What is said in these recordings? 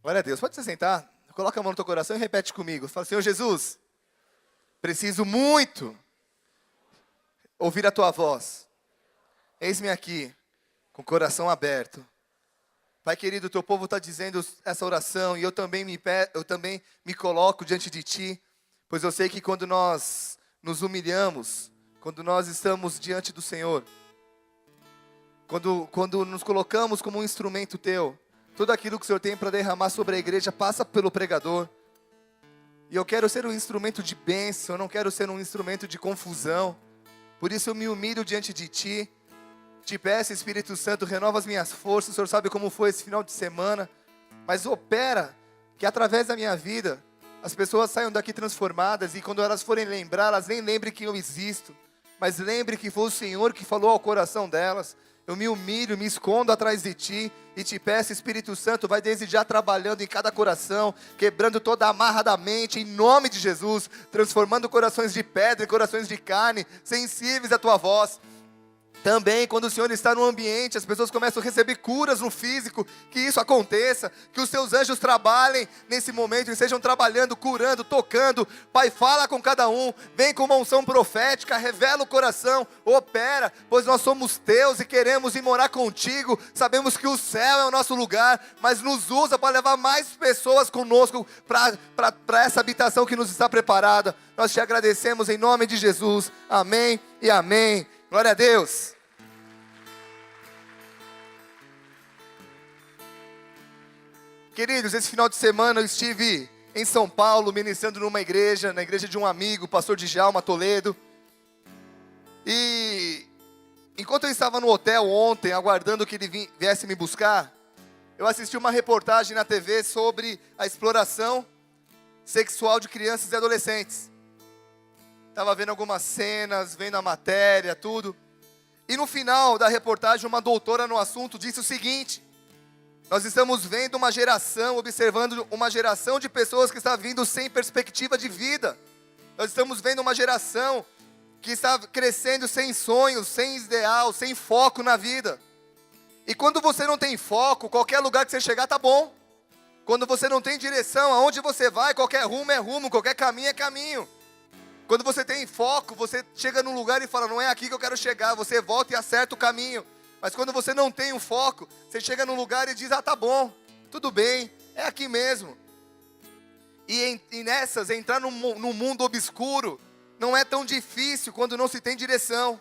Glória a Deus. Pode se sentar. Coloca a mão no teu coração e repete comigo. Fala, Senhor Jesus, preciso muito ouvir a tua voz. Eis-me aqui, com o coração aberto. Pai querido, o teu povo está dizendo essa oração e eu também me coloco diante de ti, pois eu sei que quando nós nos humilhamos, quando nós estamos diante do Senhor, quando nos colocamos como um instrumento teu, tudo aquilo que o Senhor tem para derramar sobre a igreja passa pelo pregador. E eu quero ser um instrumento de bênção, eu não quero ser um instrumento de confusão. Por isso eu me humilho diante de ti. Te peço, Espírito Santo, renova as minhas forças. O Senhor sabe como foi esse final de semana. Mas opera que através da minha vida, as pessoas saiam daqui transformadas. E quando elas forem lembrar, elas nem lembrem que eu existo. Mas lembre que foi o Senhor que falou ao coração delas. Eu me humilho, me escondo atrás de ti e te peço, Espírito Santo, vai desde já trabalhando em cada coração, quebrando toda a amarra da mente, em nome de Jesus, transformando corações de pedra em corações de carne, sensíveis à tua voz. Também, quando o Senhor está no ambiente, as pessoas começam a receber curas no físico, que isso aconteça, que os seus anjos trabalhem nesse momento, e estejam trabalhando, curando, tocando. Pai, fala com cada um, vem com uma unção profética, revela o coração, opera, pois nós somos teus e queremos ir morar contigo. Sabemos que o céu é o nosso lugar, mas nos usa para levar mais pessoas conosco para essa habitação que nos está preparada. Nós te agradecemos em nome de Jesus, amém e amém. Glória a Deus. Queridos, esse final de semana eu estive em São Paulo, ministrando numa igreja, na igreja de um amigo, o pastor Djalma Toledo. E enquanto eu estava no hotel ontem, aguardando que ele viesse me buscar, eu assisti uma reportagem na TV sobre a exploração sexual de crianças e adolescentes. Estava vendo algumas cenas, vendo a matéria, tudo. E no final da reportagem, uma doutora no assunto disse o seguinte: nós estamos vendo uma geração, observando uma geração de pessoas que está vindo sem perspectiva de vida. Nós estamos vendo uma geração que está crescendo sem sonhos, sem ideal, sem foco na vida. E quando você não tem foco, qualquer lugar que você chegar está bom. Quando você não tem direção, aonde você vai, qualquer rumo é rumo, qualquer caminho é caminho. Quando você tem foco, você chega num lugar e fala, não é aqui que eu quero chegar, você volta e acerta o caminho. Mas quando você não tem um foco, você chega num lugar e diz, tá bom, tudo bem, é aqui mesmo. E nessas, entrar num mundo obscuro, não é tão difícil quando não se tem direção.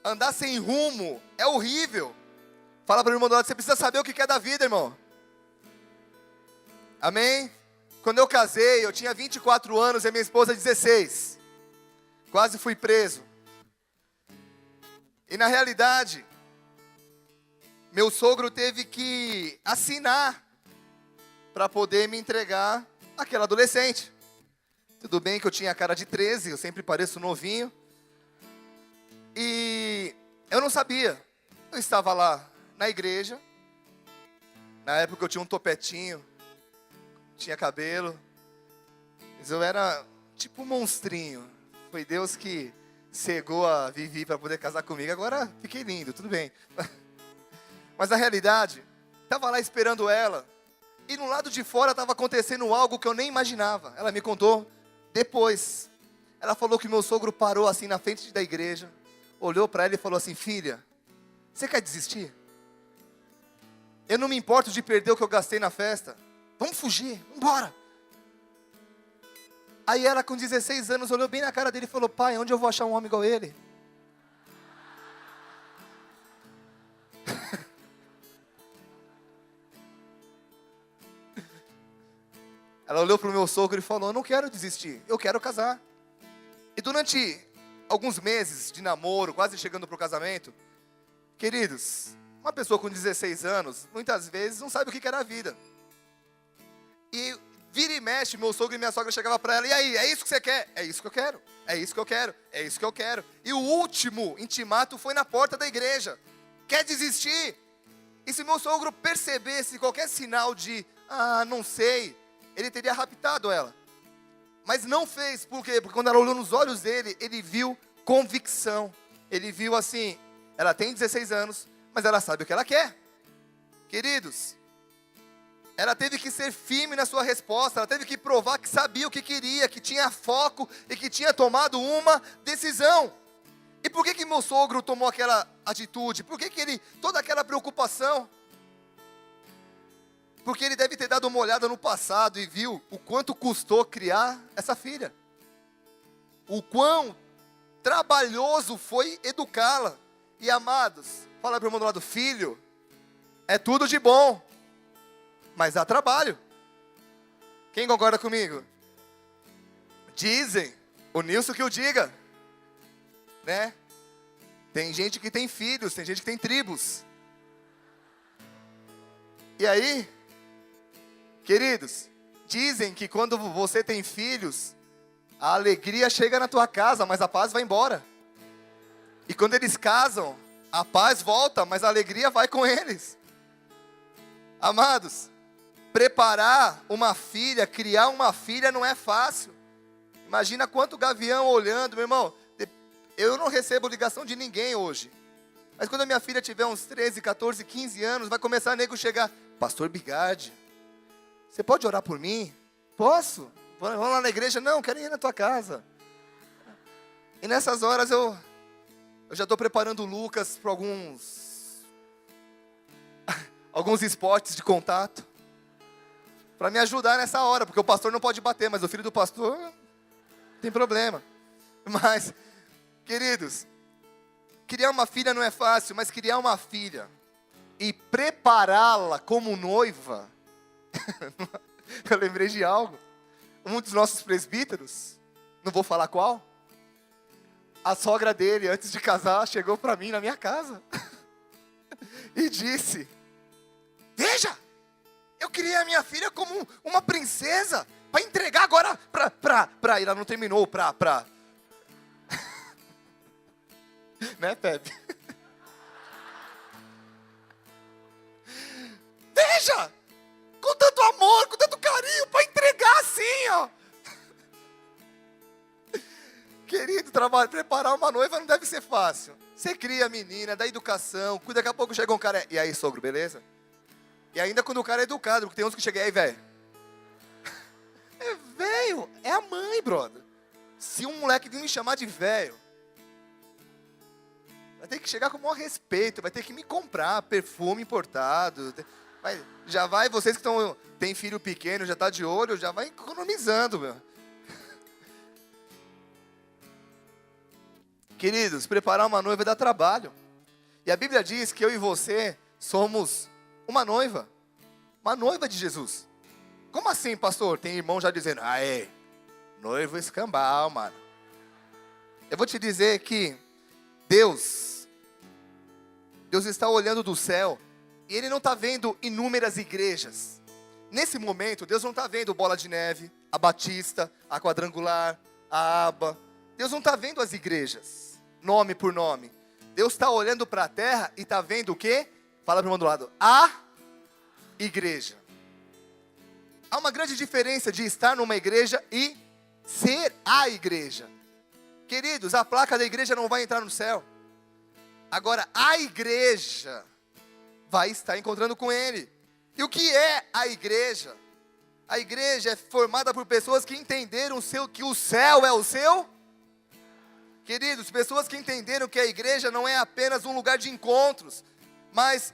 Andar sem rumo é horrível. Fala para o irmão do lado, você precisa saber o que é da vida, irmão. Amém? Quando eu casei, eu tinha 24 anos e minha esposa 16. Quase fui preso. E na realidade, meu sogro teve que assinar para poder me entregar àquela adolescente. Tudo bem que eu tinha a cara de 13, eu sempre pareço novinho. E eu não sabia. Eu estava lá na igreja. Na época eu tinha um topetinho. Tinha cabelo, mas eu era tipo um monstrinho. Foi Deus que cegou a Vivi para poder casar comigo. Agora fiquei lindo, tudo bem. Mas na realidade, estava lá esperando ela. E no lado de fora estava acontecendo algo que eu nem imaginava. Ela me contou depois. Ela falou que meu sogro parou assim na frente da igreja, olhou para ela e falou assim, filha, você quer desistir? Eu não me importo de perder o que eu gastei na festa. Vamos fugir, vamos embora. Aí ela com 16 anos olhou bem na cara dele e falou, pai, onde eu vou achar um homem igual ele? Ela olhou para o meu sogro e falou, eu não quero desistir, eu quero casar. E durante alguns meses de namoro, quase chegando para o casamento, queridos, uma pessoa com 16 anos, muitas vezes não sabe o que era a vida. E vira e mexe, meu sogro e minha sogra chegavam para ela, e aí, é isso que você quer? É isso que eu quero, é isso que eu quero, é isso que eu quero. E o último intimato foi na porta da igreja. Quer desistir? E se meu sogro percebesse qualquer sinal de, não sei, ele teria raptado ela. Mas não fez, por quê? Porque quando ela olhou nos olhos dele, ele viu convicção. Ele viu assim, ela tem 16 anos, mas ela sabe o que ela quer. Queridos, Ela teve que ser firme na sua resposta, ela teve que provar que sabia o que queria, que tinha foco e que tinha tomado uma decisão. E por que meu sogro tomou aquela atitude? Por que ele, toda aquela preocupação? Porque ele deve ter dado uma olhada no passado e viu o quanto custou criar essa filha. O quão trabalhoso foi educá-la. E amados, fala para o irmão do lado, filho, é tudo de bom, mas dá trabalho. Quem concorda comigo? Dizem, o Nilson que o diga, né? Tem gente que tem filhos, tem gente que tem tribos. E aí, queridos, dizem que quando você tem filhos, a alegria chega na tua casa, mas a paz vai embora. E quando eles casam, a paz volta, mas a alegria vai com eles. Amados, preparar uma filha, criar uma filha não é fácil. Imagina quanto gavião olhando, meu irmão. Eu não recebo ligação de ninguém hoje. Mas quando a minha filha tiver uns 13, 14, 15 anos, vai começar a nego chegar. Pastor Bigardi, você pode orar por mim? Posso? Vamos lá na igreja? Não, quero ir na tua casa. E nessas horas eu já estou preparando o Lucas para alguns esportes de contato. Para me ajudar nessa hora, porque o pastor não pode bater, mas o filho do pastor tem problema. Mas, queridos, criar uma filha não é fácil, mas criar uma filha e prepará-la como noiva, eu lembrei de algo. Um dos nossos presbíteros, não vou falar qual, a sogra dele, antes de casar, chegou para mim na minha casa e disse: veja, eu criei a minha filha como uma princesa, para entregar agora pra ela não terminou, né, Pepe? Veja, com tanto amor, com tanto carinho, para entregar assim, ó. Querido, preparar uma noiva não deve ser fácil. Você cria a menina, dá educação, daqui a pouco chega um cara, e aí, sogro, beleza? E ainda quando o cara é educado, porque tem uns que chegam aí, velho. É velho, é a mãe, brother. Se um moleque vir me chamar de velho, vai ter que chegar com o maior respeito, vai ter que me comprar perfume importado. Já vai, vocês que tem filho pequeno, já tá de olho, já vai economizando, meu. Queridos, preparar uma noiva dá trabalho. E a Bíblia diz que eu e você somos uma noiva de Jesus. Como assim, pastor? Tem irmão já dizendo, noivo escambau, mano. Eu vou te dizer que Deus está olhando do céu e Ele não está vendo inúmeras igrejas. Nesse momento, Deus não está vendo Bola de Neve, a Batista, a Quadrangular, a Aba. Deus não está vendo as igrejas, nome por nome. Deus está olhando para a terra e está vendo o quê? Fala para o irmão do lado. A igreja. Há uma grande diferença de estar numa igreja e ser a igreja. Queridos, a placa da igreja não vai entrar no céu. Agora, a igreja vai estar encontrando com Ele. E o que é a igreja? A igreja é formada por pessoas que entenderam que o céu é o seu. Queridos, pessoas que entenderam que a igreja não é apenas um lugar de encontros, mas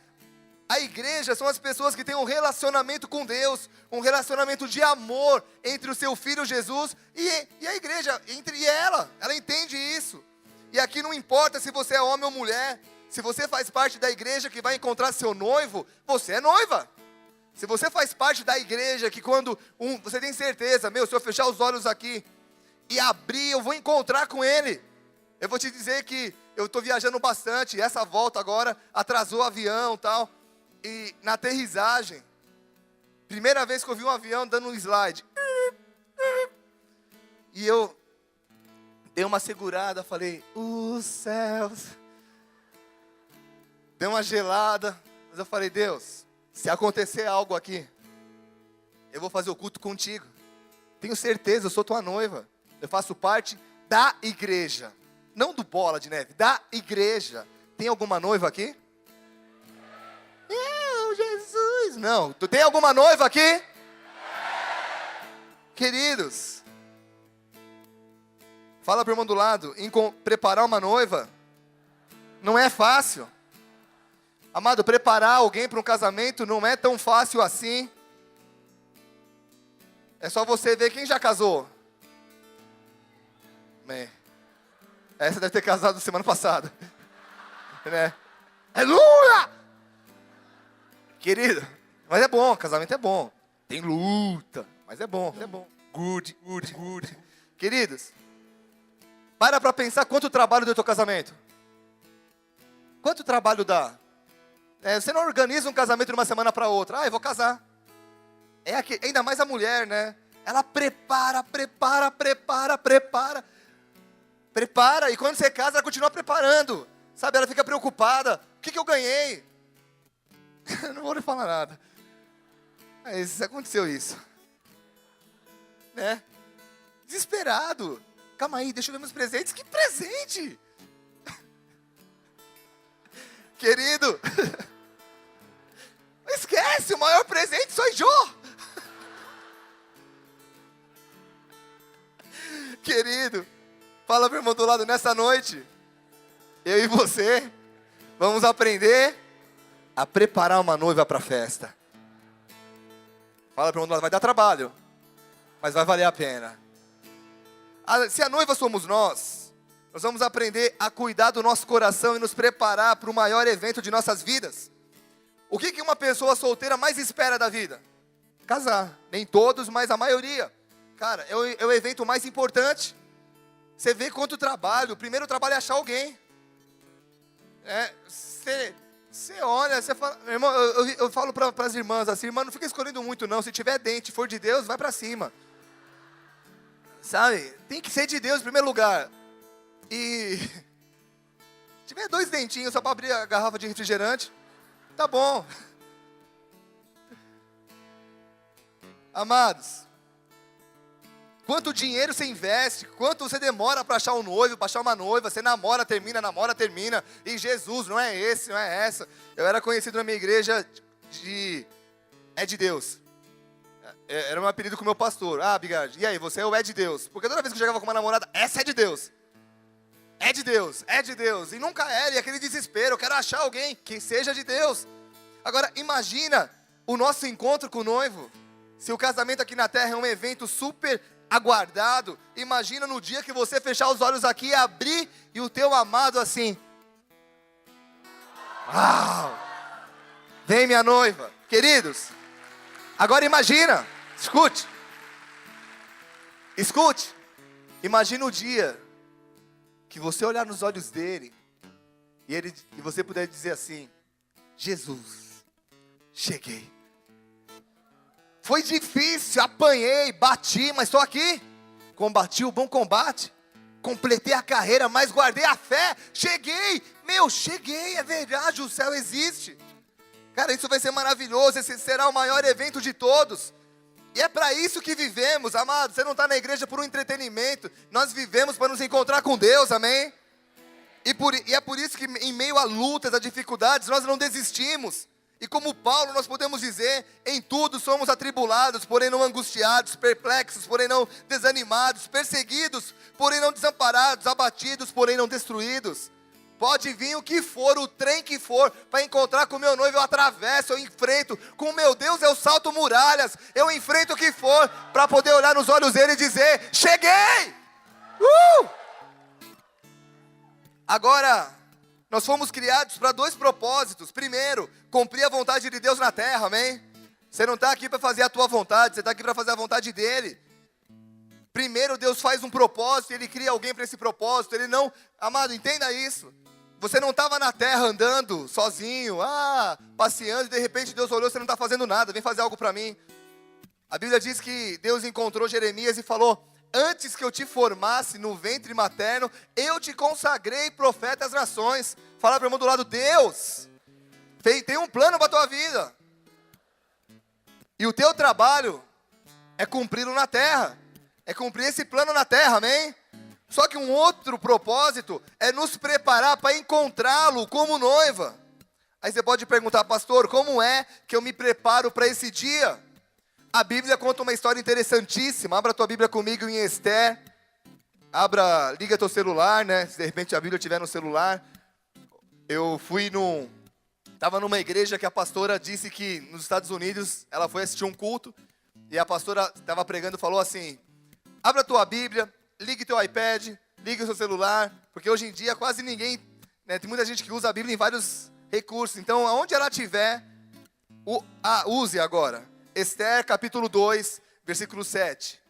a igreja são as pessoas que têm um relacionamento com Deus, um relacionamento de amor entre o seu Filho Jesus e a igreja, entre ela entende isso. E aqui não importa se você é homem ou mulher, se você faz parte da igreja que vai encontrar seu noivo, você é noiva. Se você faz parte da igreja que quando você tem certeza, se eu fechar os olhos aqui e abrir, eu vou encontrar com ele. Eu vou te dizer que eu estou viajando bastante, essa volta agora atrasou o avião e tal. E na aterrissagem, primeira vez que eu vi um avião dando um slide. E eu dei uma segurada, falei, os céus. Deu uma gelada, mas eu falei, Deus, se acontecer algo aqui, eu vou fazer o culto contigo. Tenho certeza, eu sou tua noiva. Eu faço parte da igreja. Não do Bola de Neve, da igreja. Tem alguma noiva aqui? Jesus, Não. Tu tem alguma noiva aqui? Queridos, fala para o irmão do lado, preparar uma noiva não é fácil. Amado, preparar alguém para um casamento não é tão fácil assim. É só você ver quem já casou. Essa deve ter casado semana passada. Né? Aleluia! Querido, mas é bom, casamento é bom. Tem luta, mas é bom, é bom. Good. Queridos, para pensar quanto trabalho deu teu casamento. Quanto trabalho dá? Você não organiza um casamento de uma semana para outra. Eu vou casar. Ainda mais a mulher, né? Ela prepara. E quando você casa, ela continua preparando. Sabe, ela fica preocupada. O que eu ganhei? Não vou lhe falar nada. Mas aconteceu isso. Né? Desesperado. Calma aí, deixa eu ver meus presentes. Que presente? Querido. Esquece, o maior presente sou eu. Querido, fala pro irmão do lado, nessa noite, eu e você, vamos aprender a preparar uma noiva para a festa. Fala pro irmão do lado, vai dar trabalho, mas vai valer a pena. Se a noiva somos nós vamos aprender a cuidar do nosso coração e nos preparar para o maior evento de nossas vidas. O que uma pessoa solteira mais espera da vida? Casar. Nem todos, mas a maioria. Cara, é o evento mais importante. Você vê quanto trabalho. O primeiro trabalho é achar alguém. Você olha, você fala... Irmão, eu falo para as irmãs assim, irmã, não fica escolhendo muito não. Se tiver dente, for de Deus, vai para cima. Sabe? Tem que ser de Deus em primeiro lugar. E... se tiver 2 dentinhos só para abrir a garrafa de refrigerante, tá bom. Amados, quanto dinheiro você investe, quanto você demora para achar um noivo, para achar uma noiva, você namora, termina, e Jesus, não é esse, não é essa. Eu era conhecido na minha igreja é de Deus. Era um apelido com o meu pastor. Bigard, e aí, você é o é de Deus. Porque toda vez que eu chegava com uma namorada, essa é de Deus. É de Deus, é de Deus. E nunca era, e aquele desespero, eu quero achar alguém que seja de Deus. Agora, imagina o nosso encontro com o noivo. Se o casamento aqui na terra é um evento super aguardado, imagina no dia que você fechar os olhos aqui e abrir, e o teu amado assim. Uau! Vem minha noiva. Queridos, agora imagina, escute. Imagina o dia que você olhar nos olhos dele e você puder dizer assim: Jesus, cheguei. Foi difícil, apanhei, bati, mas estou aqui. Combati o bom combate, completei a carreira, mas guardei a fé. Cheguei, cheguei, é verdade, o céu existe. Cara, isso vai ser maravilhoso, esse será o maior evento de todos. E é para isso que vivemos, amado. Você não está na igreja por um entretenimento. Nós vivemos para nos encontrar com Deus, amém? E é por isso que em meio a lutas, a dificuldades, nós não desistimos. E como Paulo, nós podemos dizer, em tudo somos atribulados, porém não angustiados, perplexos, porém não desanimados, perseguidos, porém não desamparados, abatidos, porém não destruídos. Pode vir o que for, o trem que for, para encontrar com o meu noivo, eu atravesso, eu enfrento. Com o meu Deus eu salto muralhas, eu enfrento o que for, para poder olhar nos olhos dele e dizer: cheguei! Agora, nós fomos criados para 2 propósitos. Primeiro, cumprir a vontade de Deus na terra, amém? Você não está aqui para fazer a tua vontade, você está aqui para fazer a vontade dele. Primeiro Deus faz um propósito, Ele cria alguém para esse propósito. Ele não, amado, entenda isso. Você não estava na terra andando sozinho, passeando, e de repente Deus olhou, você não está fazendo nada, vem fazer algo para mim. A Bíblia diz que Deus encontrou Jeremias e falou: antes que eu te formasse no ventre materno, eu te consagrei profeta às nações. Fala para o irmão do lado: Deus tem um plano para a tua vida. E o teu trabalho é cumpri-lo na terra. É cumprir esse plano na terra, amém? Só que um outro propósito é nos preparar para encontrá-lo como noiva. Aí você pode perguntar, pastor, como é que eu me preparo para esse dia? A Bíblia conta uma história interessantíssima. Abra a tua Bíblia comigo em Esther. Liga teu celular, né? Se de repente a Bíblia estiver no celular. Estava numa igreja que a pastora disse que nos Estados Unidos ela foi assistir um culto. E a pastora estava pregando e falou assim, abra a tua Bíblia, ligue teu iPad, ligue o seu celular. Porque hoje em dia quase ninguém, né, tem muita gente que usa a Bíblia em vários recursos. Então, aonde ela estiver, use agora. Esther, capítulo 2, versículo 7.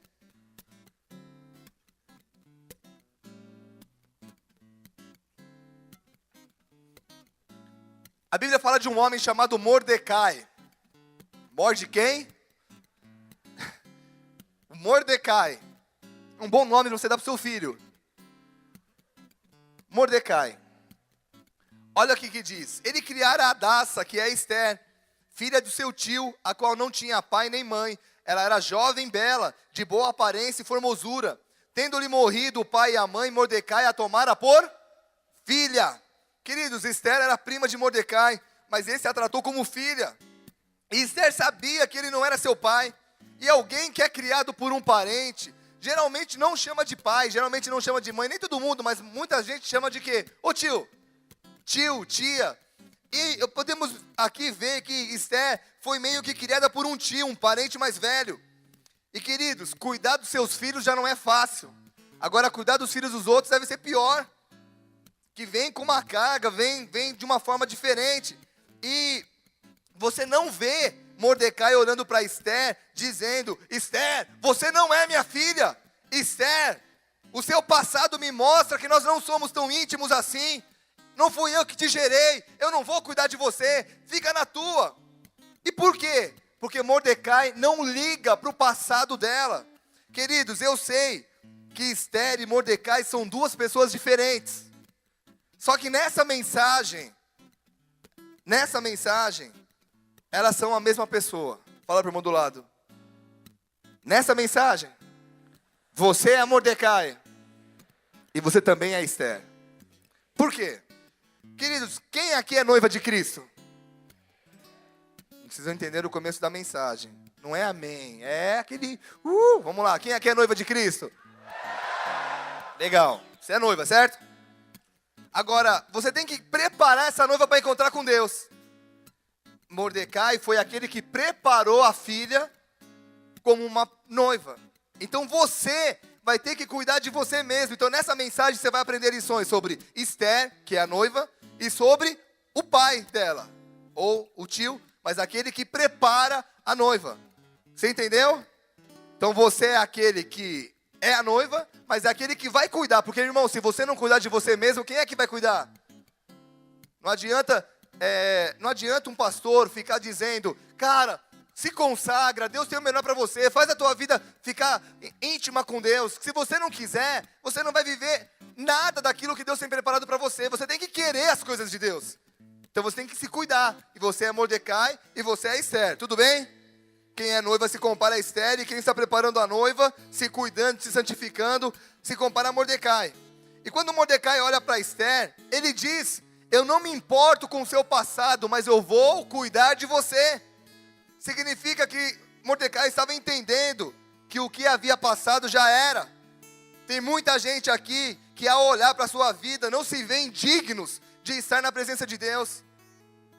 A Bíblia fala de um homem chamado Mordecai. Morde quem? Mordecai. Um bom nome você dá para o seu filho. Mordecai. Olha aqui que diz. Ele criara a Hadassa, que é Esther, filha do seu tio, a qual não tinha pai nem mãe. Ela era jovem, bela, de boa aparência e formosura. Tendo-lhe morrido o pai e a mãe, Mordecai a tomara por filha. Queridos, Esther era prima de Mordecai, mas esse a tratou como filha. E Esther sabia que ele não era seu pai. E alguém que é criado por um parente, geralmente não chama de pai, geralmente não chama de mãe, nem todo mundo, mas muita gente chama de quê? Ô tio, tia. E podemos aqui ver que Esther foi meio que criada por um tio, um parente mais velho. E queridos, cuidar dos seus filhos já não é fácil. Agora, cuidar dos filhos dos outros deve ser pior. Que vem com uma carga, vem de uma forma diferente. E você não vê Mordecai olhando para Esther, dizendo, Esther, você não é minha filha. Esther, o seu passado me mostra que nós não somos tão íntimos assim. Não fui eu que te gerei, eu não vou cuidar de você, fica na tua. E por quê? Porque Mordecai não liga para o passado dela. Queridos, eu sei que Esther e Mordecai são duas pessoas diferentes. Só que nessa mensagem, elas são a mesma pessoa. Fala para o irmão do lado. Nessa mensagem, você é Mordecai e você também é Esther. Por quê? Queridos, quem aqui é noiva de Cristo? Precisam entender o começo da mensagem. Não é amém, é aquele... vamos lá, quem aqui é noiva de Cristo? Legal, você é noiva, certo? Agora, você tem que preparar essa noiva para encontrar com Deus. Mordecai foi aquele que preparou a filha como uma noiva. Então você vai ter que cuidar de você mesmo. Então nessa mensagem você vai aprender lições sobre Esther, que é a noiva, e sobre o pai dela, ou o tio, mas aquele que prepara a noiva. Você entendeu? Então você é aquele que é a noiva, mas é aquele que vai cuidar. Porque, irmão, se você não cuidar de você mesmo, quem é que vai cuidar? Não adianta um pastor ficar dizendo, cara, se consagra, Deus tem o melhor para você, faz a tua vida ficar íntima com Deus. Se você não quiser, você não vai viver nada daquilo que Deus tem preparado para você. Você tem que querer as coisas de Deus. Então você tem que se cuidar. E você é Mordecai e você é Esther, tudo bem? Quem é noiva se compara a Esther, e quem está preparando a noiva, se cuidando, se santificando, se compara a Mordecai. E quando Mordecai olha para Esther, ele diz, eu não me importo com o seu passado, mas eu vou cuidar de você. Significa que Mordecai estava entendendo que o que havia passado já era. Tem muita gente aqui que ao olhar para a sua vida não se veem dignos de estar na presença de Deus.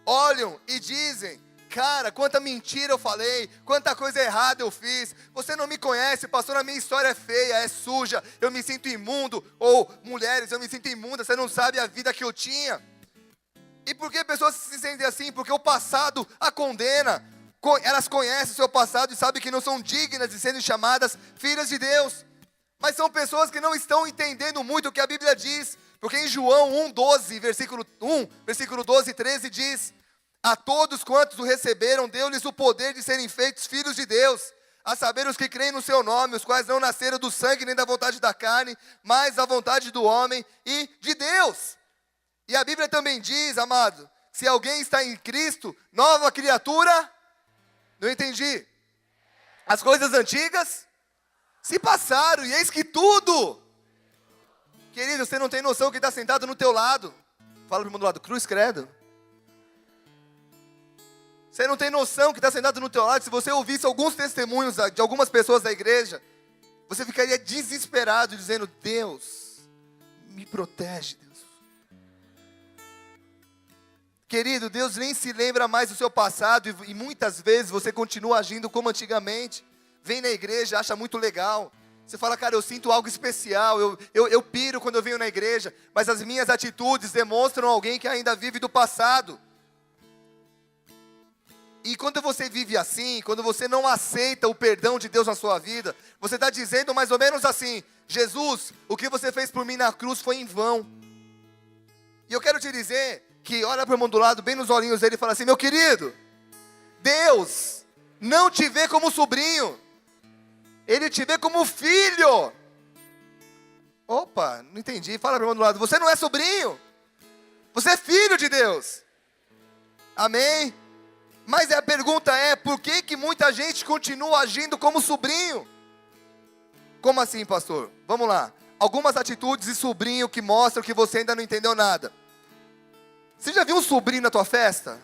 Olham e dizem, cara, quanta mentira eu falei, quanta coisa errada eu fiz. Você não me conhece, pastor, a minha história é feia, é suja, eu me sinto imundo. Ou mulheres, eu me sinto imunda, você não sabe a vida que eu tinha. E por que pessoas se sentem assim? Porque o passado a condena. Elas conhecem o seu passado e sabem que não são dignas de serem chamadas filhas de Deus. Mas são pessoas que não estão entendendo muito o que a Bíblia diz. Porque em João 1:12, versículo 12 e 13 diz, a todos quantos o receberam, deu-lhes o poder de serem feitos filhos de Deus, a saber os que creem no seu nome, os quais não nasceram do sangue nem da vontade da carne, mas da vontade do homem e de Deus. E a Bíblia também diz, amado, se alguém está em Cristo, nova criatura... Não entendi. As coisas antigas se passaram e eis que tudo. Querido, você não tem noção que está sentado no teu lado. Fala para o irmão do lado, cruz credo. Você não tem noção que está sentado no teu lado. Se você ouvisse alguns testemunhos de algumas pessoas da igreja, você ficaria desesperado, dizendo: Deus, me protege, Deus. Querido, Deus nem se lembra mais do seu passado e muitas vezes você continua agindo como antigamente. Vem na igreja, acha muito legal. Você fala: cara, eu sinto algo especial, eu piro quando eu venho na igreja, mas as minhas atitudes demonstram alguém que ainda vive do passado. E quando você vive assim, quando você não aceita o perdão de Deus na sua vida, você está dizendo mais ou menos assim: Jesus, o que você fez por mim na cruz foi em vão. E eu quero te dizer que olha para o irmão do lado, bem nos olhinhos dele, e fala assim: meu querido, Deus não te vê como sobrinho, Ele te vê como filho. Opa, não entendi. Fala para o irmão do lado: você não é sobrinho, você é filho de Deus. Amém? Mas a pergunta é: por que muita gente continua agindo como sobrinho? Como assim, pastor? Vamos lá. Algumas atitudes de sobrinho que mostram que você ainda não entendeu nada. Você já viu um sobrinho na tua festa?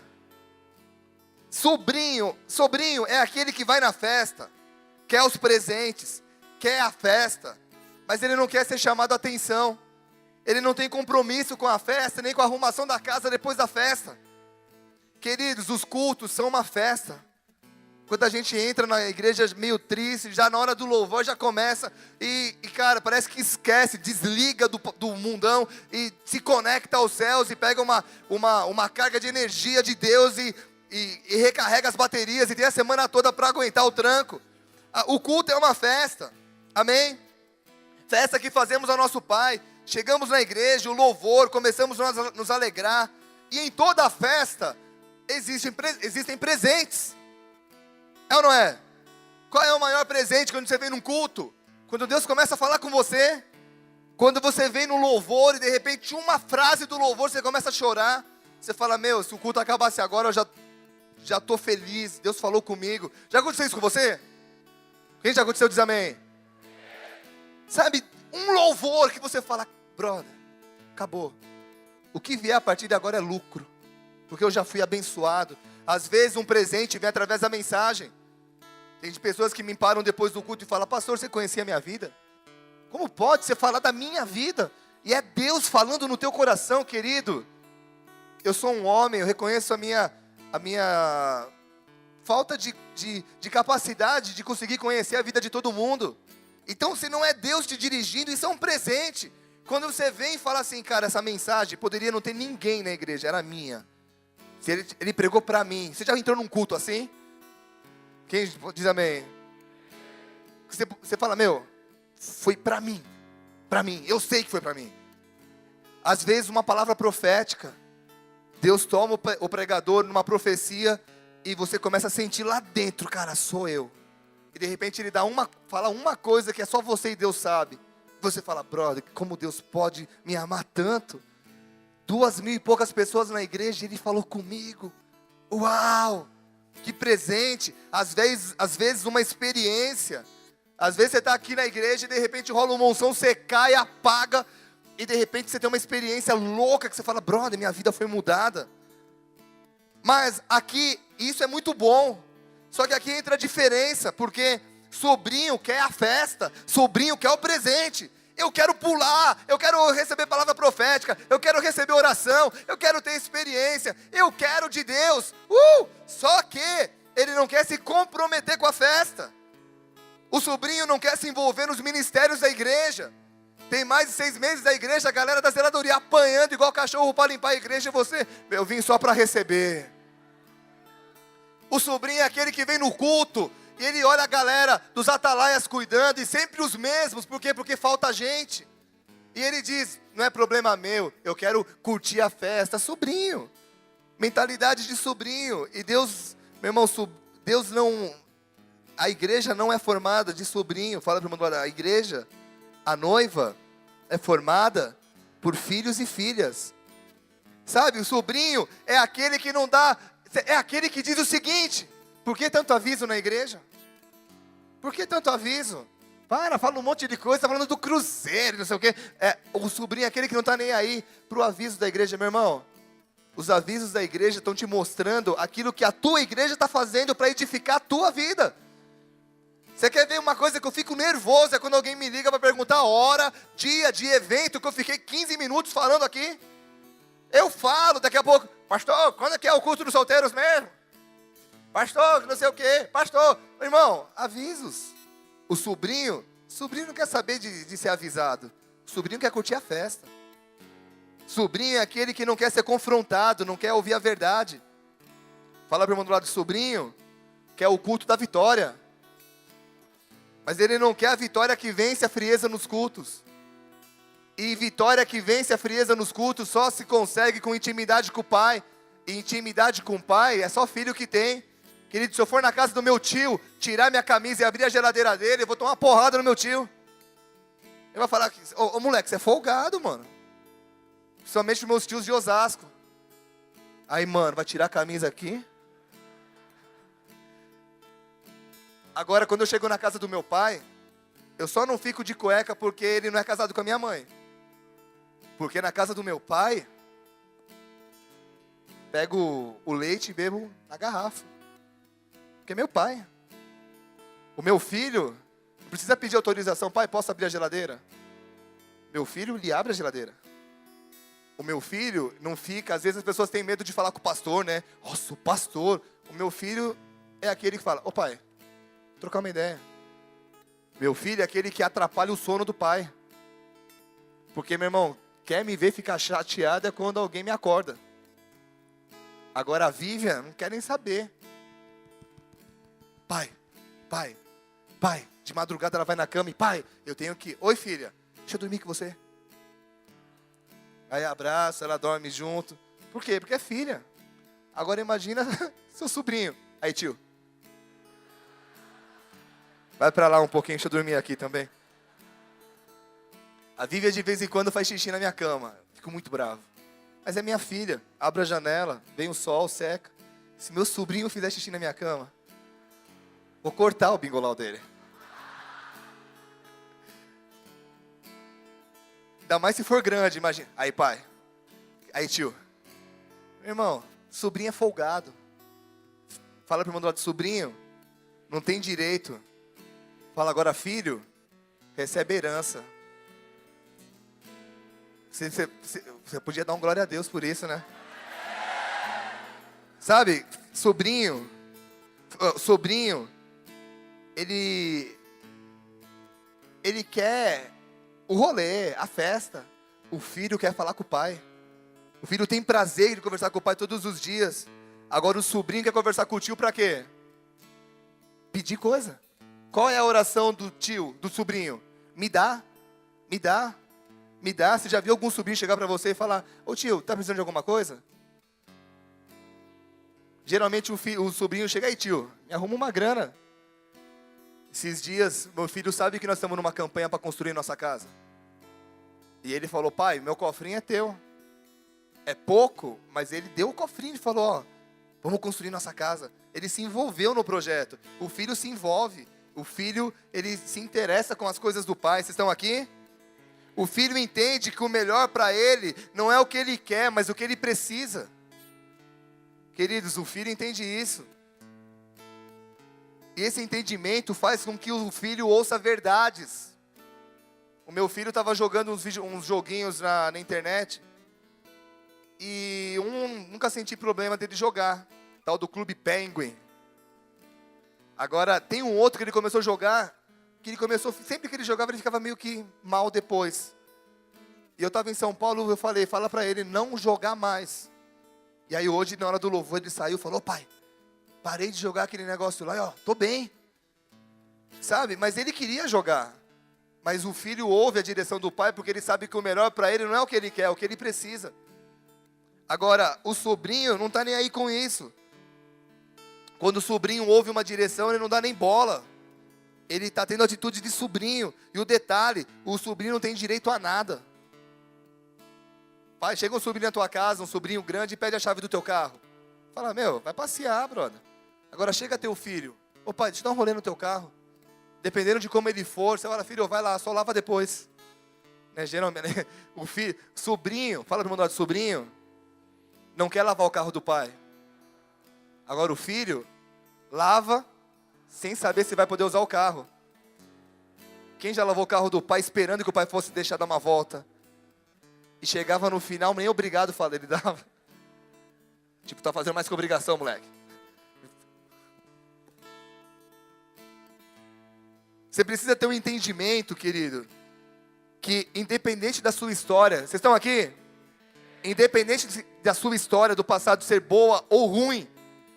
Sobrinho é aquele que vai na festa, quer os presentes, quer a festa, mas ele não quer ser chamado a atenção. Ele não tem compromisso com a festa, nem com a arrumação da casa depois da festa. Queridos, os cultos são uma festa. Quando a gente entra na igreja meio triste, já na hora do louvor já começa e cara, parece que esquece, desliga do mundão e se conecta aos céus e pega uma carga de energia de Deus e recarrega as baterias e tem a semana toda para aguentar o tranco. O culto é uma festa, amém? Festa que fazemos ao nosso Pai. Chegamos na igreja, o louvor, começamos a nos alegrar. E em toda a festa existem presentes. É ou não é? Qual é o maior presente quando você vem num culto? Quando Deus começa a falar com você. Quando você vem no louvor e de repente uma frase do louvor você começa a chorar. Você fala: meu, se o culto acabasse agora eu já estou feliz, Deus falou comigo. Já aconteceu isso com você? Quem já aconteceu diz amém. Sabe, um louvor que você fala: brother, acabou. O que vier a partir de agora é lucro, porque eu já fui abençoado. Às vezes um presente vem através da mensagem. Tem pessoas que me param depois do culto e falam: pastor, você conhecia a minha vida? Como pode você falar da minha vida? E é Deus falando no teu coração, querido. Eu sou um homem, eu reconheço a minha falta de capacidade de conseguir conhecer a vida de todo mundo. Então, se não é Deus te dirigindo, isso é um presente. Quando você vem e fala assim: cara, essa mensagem poderia não ter ninguém na igreja, era minha. Se ele pregou para mim. Você já entrou num culto assim? Quem diz amém? Você fala: meu, foi para mim. Para mim, eu sei que foi para mim. Às vezes uma palavra profética, Deus toma o pregador numa profecia e você começa a sentir lá dentro: cara, sou eu. E de repente ele fala uma coisa que é só você e Deus sabe. Você fala: brother, como Deus pode me amar tanto? 2.000 e poucas pessoas na igreja, Ele falou comigo. Uau, que presente. Às vezes uma experiência. Às vezes você está aqui na igreja e de repente rola uma unção, você cai, apaga. E de repente você tem uma experiência louca que você fala: brother, minha vida foi mudada. Mas aqui, isso é muito bom. Só que aqui entra a diferença, porque sobrinho quer a festa, sobrinho quer o presente. Eu quero pular, eu quero receber palavra profética, eu quero receber oração, eu quero ter experiência, eu quero de Deus. Só que ele não quer se comprometer com a festa. O sobrinho não quer se envolver nos ministérios da igreja. Tem mais de 6 meses da igreja, a galera da zeladoria apanhando igual cachorro para limpar a igreja, e você: eu vim só para receber. O sobrinho é aquele que vem no culto e ele olha a galera dos atalaias cuidando, e sempre os mesmos. Por quê? Porque falta gente. E ele diz: não é problema meu, eu quero curtir a festa. Sobrinho, mentalidade de sobrinho. E Deus, meu irmão, Deus não... A igreja não é formada de sobrinho. Fala para o irmão: a igreja, a noiva, é formada por filhos e filhas. Sabe, o sobrinho é aquele que não dá... É aquele que diz o seguinte: por que tanto aviso na igreja? Por que tanto aviso? Fala um monte de coisa, está falando do cruzeiro, não sei o quê. O sobrinho é aquele que não está nem aí para o aviso da igreja, meu irmão. Os avisos da igreja estão te mostrando aquilo que a tua igreja está fazendo para edificar a tua vida. Você quer ver uma coisa que eu fico nervoso? É quando alguém me liga para perguntar a hora, dia de evento, que eu fiquei 15 minutos falando aqui. Eu falo daqui a pouco, pastor, quando é que é o culto dos solteiros mesmo? Pastor, não sei o quê, pastor. Irmão, avisos. O sobrinho não quer saber de ser avisado. O sobrinho quer curtir a festa. Sobrinho é aquele que não quer ser confrontado, não quer ouvir a verdade. Fala para o irmão do lado, sobrinho quer o culto da vitória. Mas ele não quer a vitória que vence a frieza nos cultos. E vitória que vence a frieza nos cultos só se consegue com intimidade com o pai. E intimidade com o pai é só filho que tem. Querido, se eu for na casa do meu tio, tirar minha camisa e abrir a geladeira dele, eu vou tomar uma porrada no meu tio. Ele vai falar, ô moleque, você é folgado, mano. Principalmente os meus tios de Osasco. Aí, mano, vai tirar a camisa aqui? Agora, quando eu chego na casa do meu pai, eu só não fico de cueca porque ele não é casado com a minha mãe. Porque na casa do meu pai, pego o leite e bebo na garrafa. Porque é meu pai. O meu filho não precisa pedir autorização. Pai, posso abrir a geladeira? Meu filho, ele abre a geladeira. O meu filho não fica... Às vezes as pessoas têm medo de falar com o pastor, né? Nossa, o pastor. O meu filho é aquele que fala, ô pai, trocar uma ideia. Meu filho é aquele que atrapalha o sono do pai. Porque, meu irmão, quer me ver ficar chateado é quando alguém me acorda. Agora a Vivian não quer nem saber. Pai, de madrugada ela vai na cama e, pai, eu tenho que... Oi, filha, deixa eu dormir com você. Aí abraça, ela dorme junto. Por quê? Porque é filha. Agora imagina seu sobrinho. Aí, tio. Vai pra lá um pouquinho, deixa eu dormir aqui também. A Vivian de vez em quando faz xixi na minha cama. Fico muito bravo. Mas é minha filha. Abro a janela, vem o sol, seca. Se meu sobrinho fizer xixi na minha cama, vou cortar o bingolau dele. Ainda mais se for grande, imagina. Aí, pai. Aí, tio. Meu irmão, sobrinho é folgado. Fala pro irmão do lado, sobrinho, não tem direito. Fala agora, filho, recebe herança. Você podia dar um glória a Deus por isso, né? Sabe, sobrinho, ele quer o rolê, a festa. O filho quer falar com o pai. O filho tem prazer de conversar com o pai todos os dias. Agora o sobrinho quer conversar com o tio para quê? Pedir coisa. Qual é a oração do tio, do sobrinho? Me dá, me dá, me dá. Você já viu algum sobrinho chegar para você e falar, ô tio, tá precisando de alguma coisa? Geralmente o sobrinho chega aí, tio, me arruma uma grana. Esses dias, meu filho sabe que nós estamos numa campanha para construir nossa casa. E ele falou, pai, meu cofrinho é teu. É pouco, mas ele deu o cofrinho e falou, ó, vamos construir nossa casa. Ele se envolveu no projeto. O filho se envolve. O filho, ele se interessa com as coisas do pai. Vocês estão aqui? O filho entende que o melhor para ele não é o que ele quer, mas o que ele precisa. Queridos, o filho entende isso. E esse entendimento faz com que o filho ouça verdades. O meu filho estava jogando uns joguinhos na internet. E nunca senti problema dele jogar. Tal do Clube Penguin. Agora, tem um outro que ele começou a jogar. Que ele começou, sempre que ele jogava, ele ficava meio que mal depois. E eu estava em São Paulo, eu falei, fala para ele não jogar mais. E aí hoje, na hora do louvor, ele saiu e falou, pai, parei de jogar aquele negócio lá, e ó, tô bem. Sabe, mas ele queria jogar. Mas o filho ouve a direção do pai, porque ele sabe que o melhor para ele não é o que ele quer, é o que ele precisa. Agora, o sobrinho não está nem aí com isso. Quando o sobrinho ouve uma direção, ele não dá nem bola. Ele está tendo atitude de sobrinho. E o detalhe, o sobrinho não tem direito a nada. Pai, chega um sobrinho na tua casa, um sobrinho grande, e pede a chave do teu carro. Fala, meu, vai passear, brother. Agora chega teu filho. Ô pai, deixa eu dar um rolê no teu carro. Dependendo de como ele for, você fala, filho, vai lá, só lava depois. Né, geralmente, o filho, sobrinho, fala pro mundo do sobrinho. não quer lavar o carro do pai. Agora o filho lava sem saber se vai poder usar o carro. Quem já lavou o carro do pai esperando que o pai fosse deixar dar uma volta? E chegava no final, nem obrigado, ele dava. Tipo, tá fazendo mais que obrigação, moleque. Você precisa ter um entendimento, querido, que independente da sua história, vocês estão aqui? Independente da sua história, do passado ser boa ou ruim,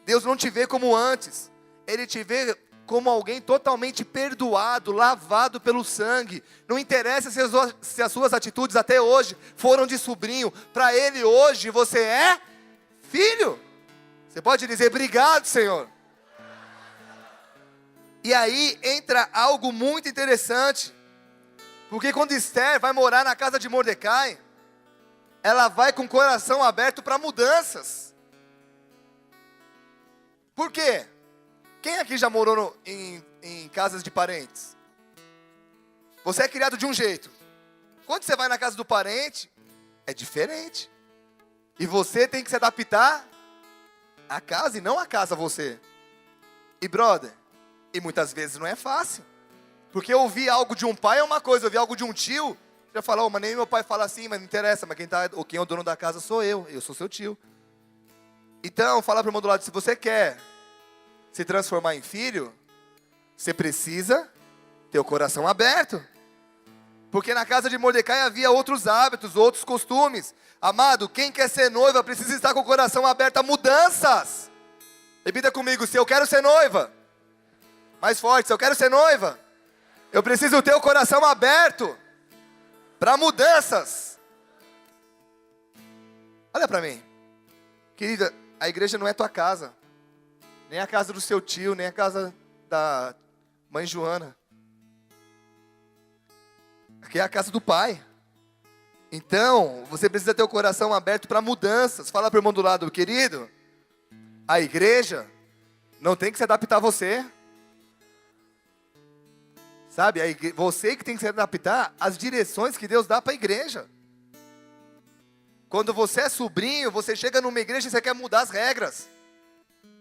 Deus não te vê como antes. Ele te vê como alguém totalmente perdoado, lavado pelo sangue. Não interessa se as suas atitudes até hoje foram de sobrinho. Para Ele hoje você é filho. Você pode dizer, obrigado, Senhor. E aí entra algo muito interessante. Porque quando Esther vai morar na casa de Mordecai, ela vai com o coração aberto para mudanças. Por quê? Quem aqui já morou em casas de parentes? Você é criado de um jeito. Quando você vai na casa do parente, é diferente. E você tem que se adaptar à casa e não a casa a você. E brother, e muitas vezes não é fácil. Porque ouvir algo de um pai é uma coisa, ouvir algo de um tio, já falou, mas nem meu pai fala assim, mas não interessa, mas quem é o dono da casa sou eu sou seu tio. Então, fala para o irmão do lado, se você quer se transformar em filho, você precisa ter o coração aberto. Porque na casa de Mordecai havia outros hábitos, outros costumes. Amado, quem quer ser noiva precisa estar com o coração aberto a mudanças. Repita comigo, se eu quero ser noiva. Mais forte, se eu quero ser noiva, eu preciso ter o coração aberto para mudanças. Olha para mim. Querida, a igreja não é tua casa. Nem a casa do seu tio, nem a casa da mãe Joana. Aqui é a casa do pai. Então, você precisa ter o coração aberto para mudanças. Fala para o irmão do lado, querido, a igreja não tem que se adaptar a você. Sabe, você que tem que se adaptar às direções que Deus dá para a igreja. Quando você é sobrinho, você chega numa igreja e você quer mudar as regras.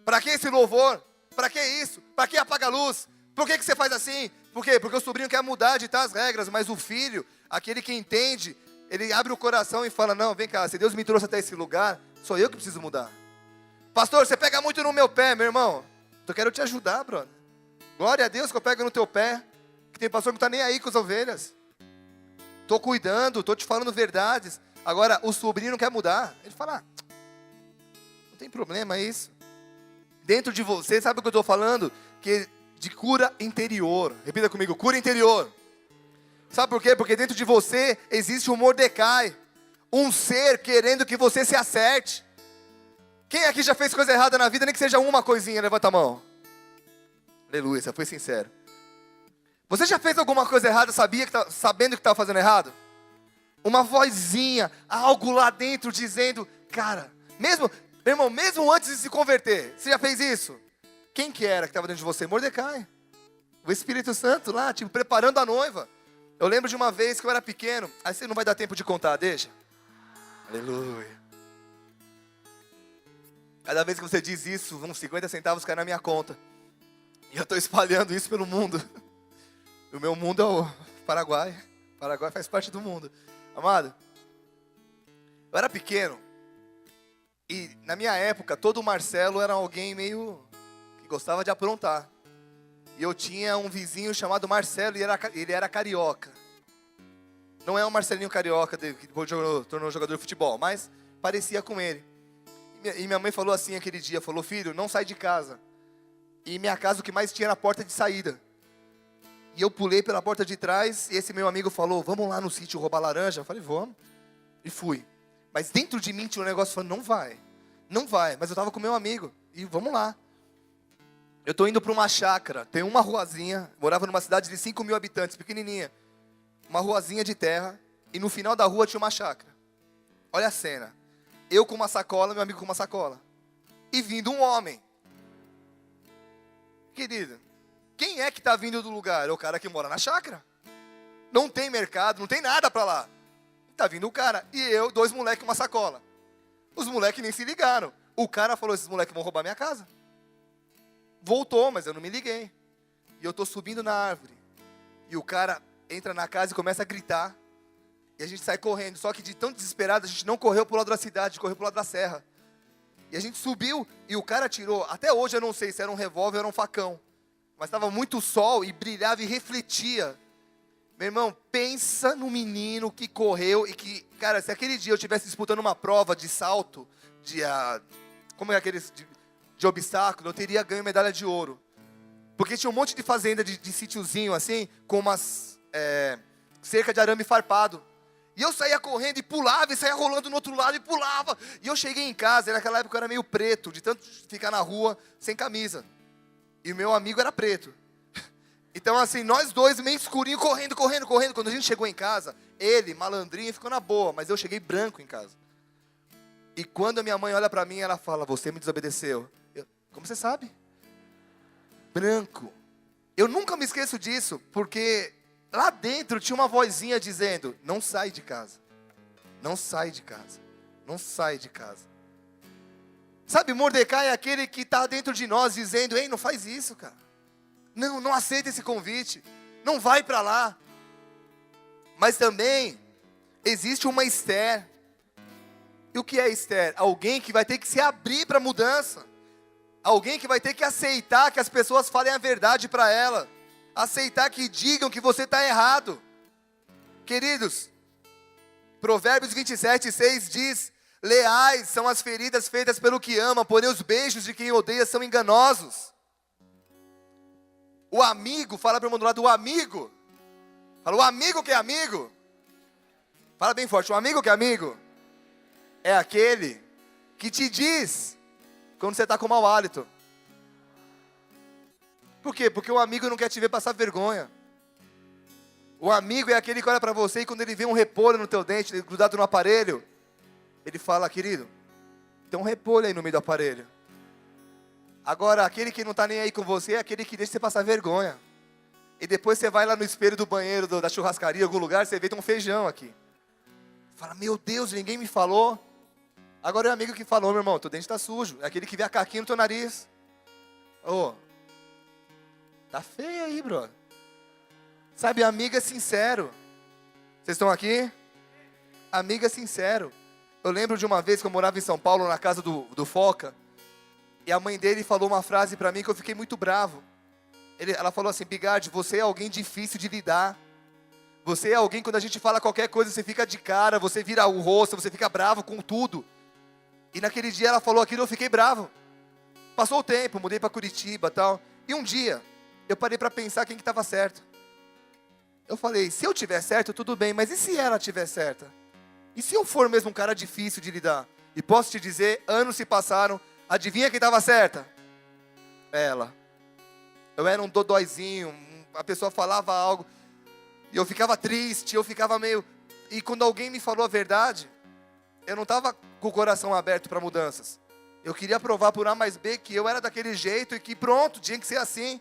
Para que esse louvor? Para que isso? Para que apaga a luz? Por que você faz assim? Por quê? Porque o sobrinho quer mudar, ditar as regras, mas o filho, aquele que entende, ele abre o coração e fala, não, vem cá, se Deus me trouxe até esse lugar, sou eu que preciso mudar. Pastor, você pega muito no meu pé, meu irmão. Eu quero te ajudar, brother. Glória a Deus que eu pego no teu pé. Que tem pastor que não está nem aí com as ovelhas. Estou cuidando, estou te falando verdades. Agora, o sobrinho não quer mudar. Ele fala, não tem problema isso. Dentro de você, sabe o que eu estou falando? Que de cura interior. Repita comigo, cura interior. Sabe por quê? Porque dentro de você existe um Mordecai. Um ser querendo que você se acerte. Quem aqui já fez coisa errada na vida, nem que seja uma coisinha? Levanta a mão. Aleluia, você foi sincero. Você já fez alguma coisa errada, sabendo que estava fazendo errado? Uma vozinha, algo lá dentro dizendo, cara, meu irmão, mesmo antes de se converter, você já fez isso? Quem que era que estava dentro de você? Mordecai. O Espírito Santo lá, tipo, preparando a noiva. Eu lembro de uma vez que eu era pequeno, aí você não vai dar tempo de contar, deixa. Aleluia. Cada vez que você diz isso, uns 50 centavos caem na minha conta. E eu estou espalhando isso pelo mundo. O meu mundo é o Paraguai. O Paraguai faz parte do mundo. Amado, eu era pequeno. E na minha época, todo Marcelo era alguém meio que gostava de aprontar. E eu tinha um vizinho chamado Marcelo e ele era carioca. Não é um Marcelinho carioca que tornou jogador de futebol, mas parecia com ele. E minha mãe falou assim aquele dia, falou, filho, não sai de casa. E minha casa o que mais tinha era a porta de saída. E eu pulei pela porta de trás, e esse meu amigo falou, vamos lá no sítio roubar laranja? Eu falei, vamos. E fui. Mas dentro de mim tinha um negócio falando, não vai. Mas eu estava com meu amigo, e vamos lá. Eu estou indo para uma chácara, tem uma ruazinha, morava numa cidade de 5.000 habitantes, pequenininha. Uma ruazinha de terra, e no final da rua tinha uma chácara. Olha a cena. Eu com uma sacola, meu amigo com uma sacola. E vindo um homem. Querido, quem é que está vindo do lugar? É o cara que mora na chácara. Não tem mercado, não tem nada para lá. Está vindo o cara. E eu, 2 moleques com uma sacola. Os moleques nem se ligaram. O cara falou, esses moleques vão roubar minha casa. Voltou, mas eu não me liguei. E eu tô subindo na árvore. E o cara entra na casa e começa a gritar. E a gente sai correndo. Só que de tão desesperado, a gente não correu pro lado da cidade, correu pro lado da serra. E a gente subiu e o cara tirou. Até hoje eu não sei se era um revólver ou era um facão. Mas estava muito sol e brilhava e refletia. Meu irmão, pensa no menino que correu e que... Cara, se aquele dia eu estivesse disputando uma prova de salto, como é aqueles... De obstáculo, eu teria ganho medalha de ouro. Porque tinha um monte de fazenda de sítiozinho assim, com umas cerca de arame farpado. E eu saía correndo e pulava, e saía rolando no outro lado e pulava. E eu cheguei em casa, e naquela época eu era meio preto, de tanto ficar na rua sem camisa. E o meu amigo era preto. Então assim, nós dois meio escurinho, correndo. Quando a gente chegou em casa, ele, malandrinho, ficou na boa, mas eu cheguei branco em casa. E quando a minha mãe olha pra mim, ela fala, você me desobedeceu. Como você sabe? Branco. Eu nunca me esqueço disso, porque lá dentro tinha uma vozinha dizendo, não sai de casa. Não sai de casa. Não sai de casa. Sabe, Mordecai é aquele que está dentro de nós dizendo, ei, não faz isso, cara. Não aceita esse convite. Não vai para lá. Mas também existe uma Esther. E o que é Esther? Alguém que vai ter que se abrir para a mudança. Alguém que vai ter que aceitar que as pessoas falem a verdade para ela. Aceitar que digam que você está errado. Queridos, Provérbios 27:6 diz, leais são as feridas feitas pelo que ama, porém os beijos de quem odeia são enganosos. O amigo, fala para o irmão do lado, o amigo. Fala, o amigo que é amigo. Fala bem forte, o amigo que é amigo. É aquele que te diz quando você está com mau hálito. Por quê? Porque o amigo não quer te ver passar vergonha. O amigo é aquele que olha para você e quando ele vê um repolho no teu dente, grudado no aparelho, ele fala, querido, tem um repolho aí no meio do aparelho. Agora, aquele que não está nem aí com você é aquele que deixa você passar vergonha. E depois você vai lá no espelho do banheiro, da churrascaria, algum lugar, você vê tem um feijão aqui. Fala, meu Deus, ninguém me falou. Agora é o amigo que falou, meu irmão, teu dente está sujo. É aquele que vê a caquinha no teu nariz. Ô, tá feio aí, bro. Sabe, amigo é sincero. Vocês estão aqui? Amigo é sincero. Eu lembro de uma vez que eu morava em São Paulo, na casa do Foca. E a mãe dele falou uma frase para mim que eu fiquei muito bravo. Ela falou assim, Bigardi, você é alguém difícil de lidar. Você é alguém, quando a gente fala qualquer coisa, você fica de cara, você vira o rosto, você fica bravo com tudo. E naquele dia ela falou aquilo, eu fiquei bravo. Passou o tempo, mudei para Curitiba e tal. E um dia, eu parei para pensar quem que estava certo. Eu falei, se eu tiver certo, tudo bem, mas e se ela tiver certa? E se eu for mesmo um cara difícil de lidar? E posso te dizer, anos se passaram, adivinha quem estava certa? Ela. Eu era um dodóizinho, a pessoa falava algo, e eu ficava triste, eu ficava meio... E quando alguém me falou a verdade, eu não estava com o coração aberto para mudanças. Eu queria provar por A mais B que eu era daquele jeito e que pronto, tinha que ser assim.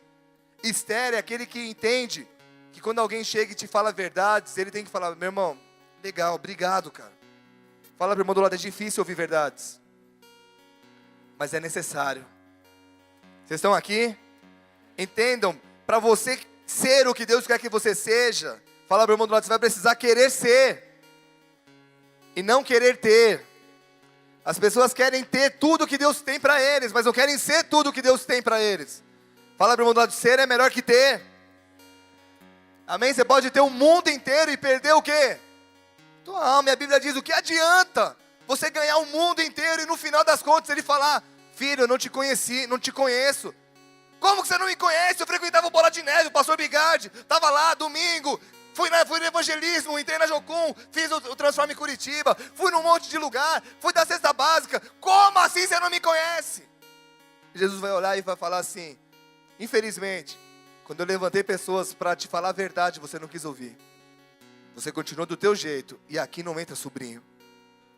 Esther é aquele que entende que quando alguém chega e te fala verdades, ele tem que falar, meu irmão, legal, obrigado, cara. Fala para o irmão do lado, é difícil ouvir verdades. Mas é necessário. Vocês estão aqui? Entendam, para você ser o que Deus quer que você seja, fala para o irmão do lado, você vai precisar querer ser. E não querer ter. As pessoas querem ter tudo que Deus tem para eles, mas não querem ser tudo que Deus tem para eles. Fala para o irmão do lado, ser é melhor que ter. Amém? Você pode ter o mundo inteiro e perder o quê? Tua alma. E a Bíblia diz, o que adianta você ganhar o mundo inteiro e no final das contas ele falar, filho, eu não te conheci, não te conheço. Como que você não me conhece? Eu frequentava o Bola de Neve, o pastor Bigardi, estava lá domingo, fui no evangelismo, entrei na Jocum, fiz o Transforma em Curitiba, fui num monte de lugar, fui da cesta básica. Como assim você não me conhece? Jesus vai olhar e vai falar assim, infelizmente, quando eu levantei pessoas para te falar a verdade, você não quis ouvir. Você continuou do teu jeito, e aqui não entra sobrinho.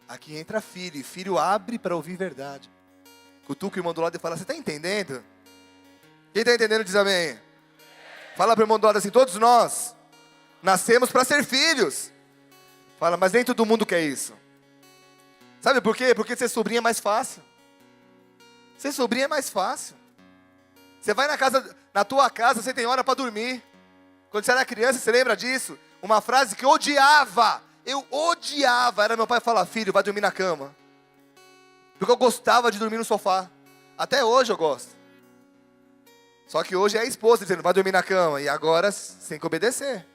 Aqui entra filho, e filho abre para ouvir verdade. Cutuca o irmão do lado e fala, você está entendendo? Quem está entendendo diz amém. Fala para o irmão do lado assim, todos nós nascemos para ser filhos. Fala, mas nem todo mundo quer isso. Sabe por quê? Porque ser sobrinho é mais fácil. Ser sobrinho é mais fácil. Você vai na tua casa, você tem hora para dormir. Quando você era criança, você lembra disso? Uma frase que eu odiava, era meu pai falar: filho, vai dormir na cama. Porque eu gostava de dormir no sofá. Até hoje eu gosto. Só que hoje é a esposa dizendo: vai dormir na cama. E agora você tem que obedecer.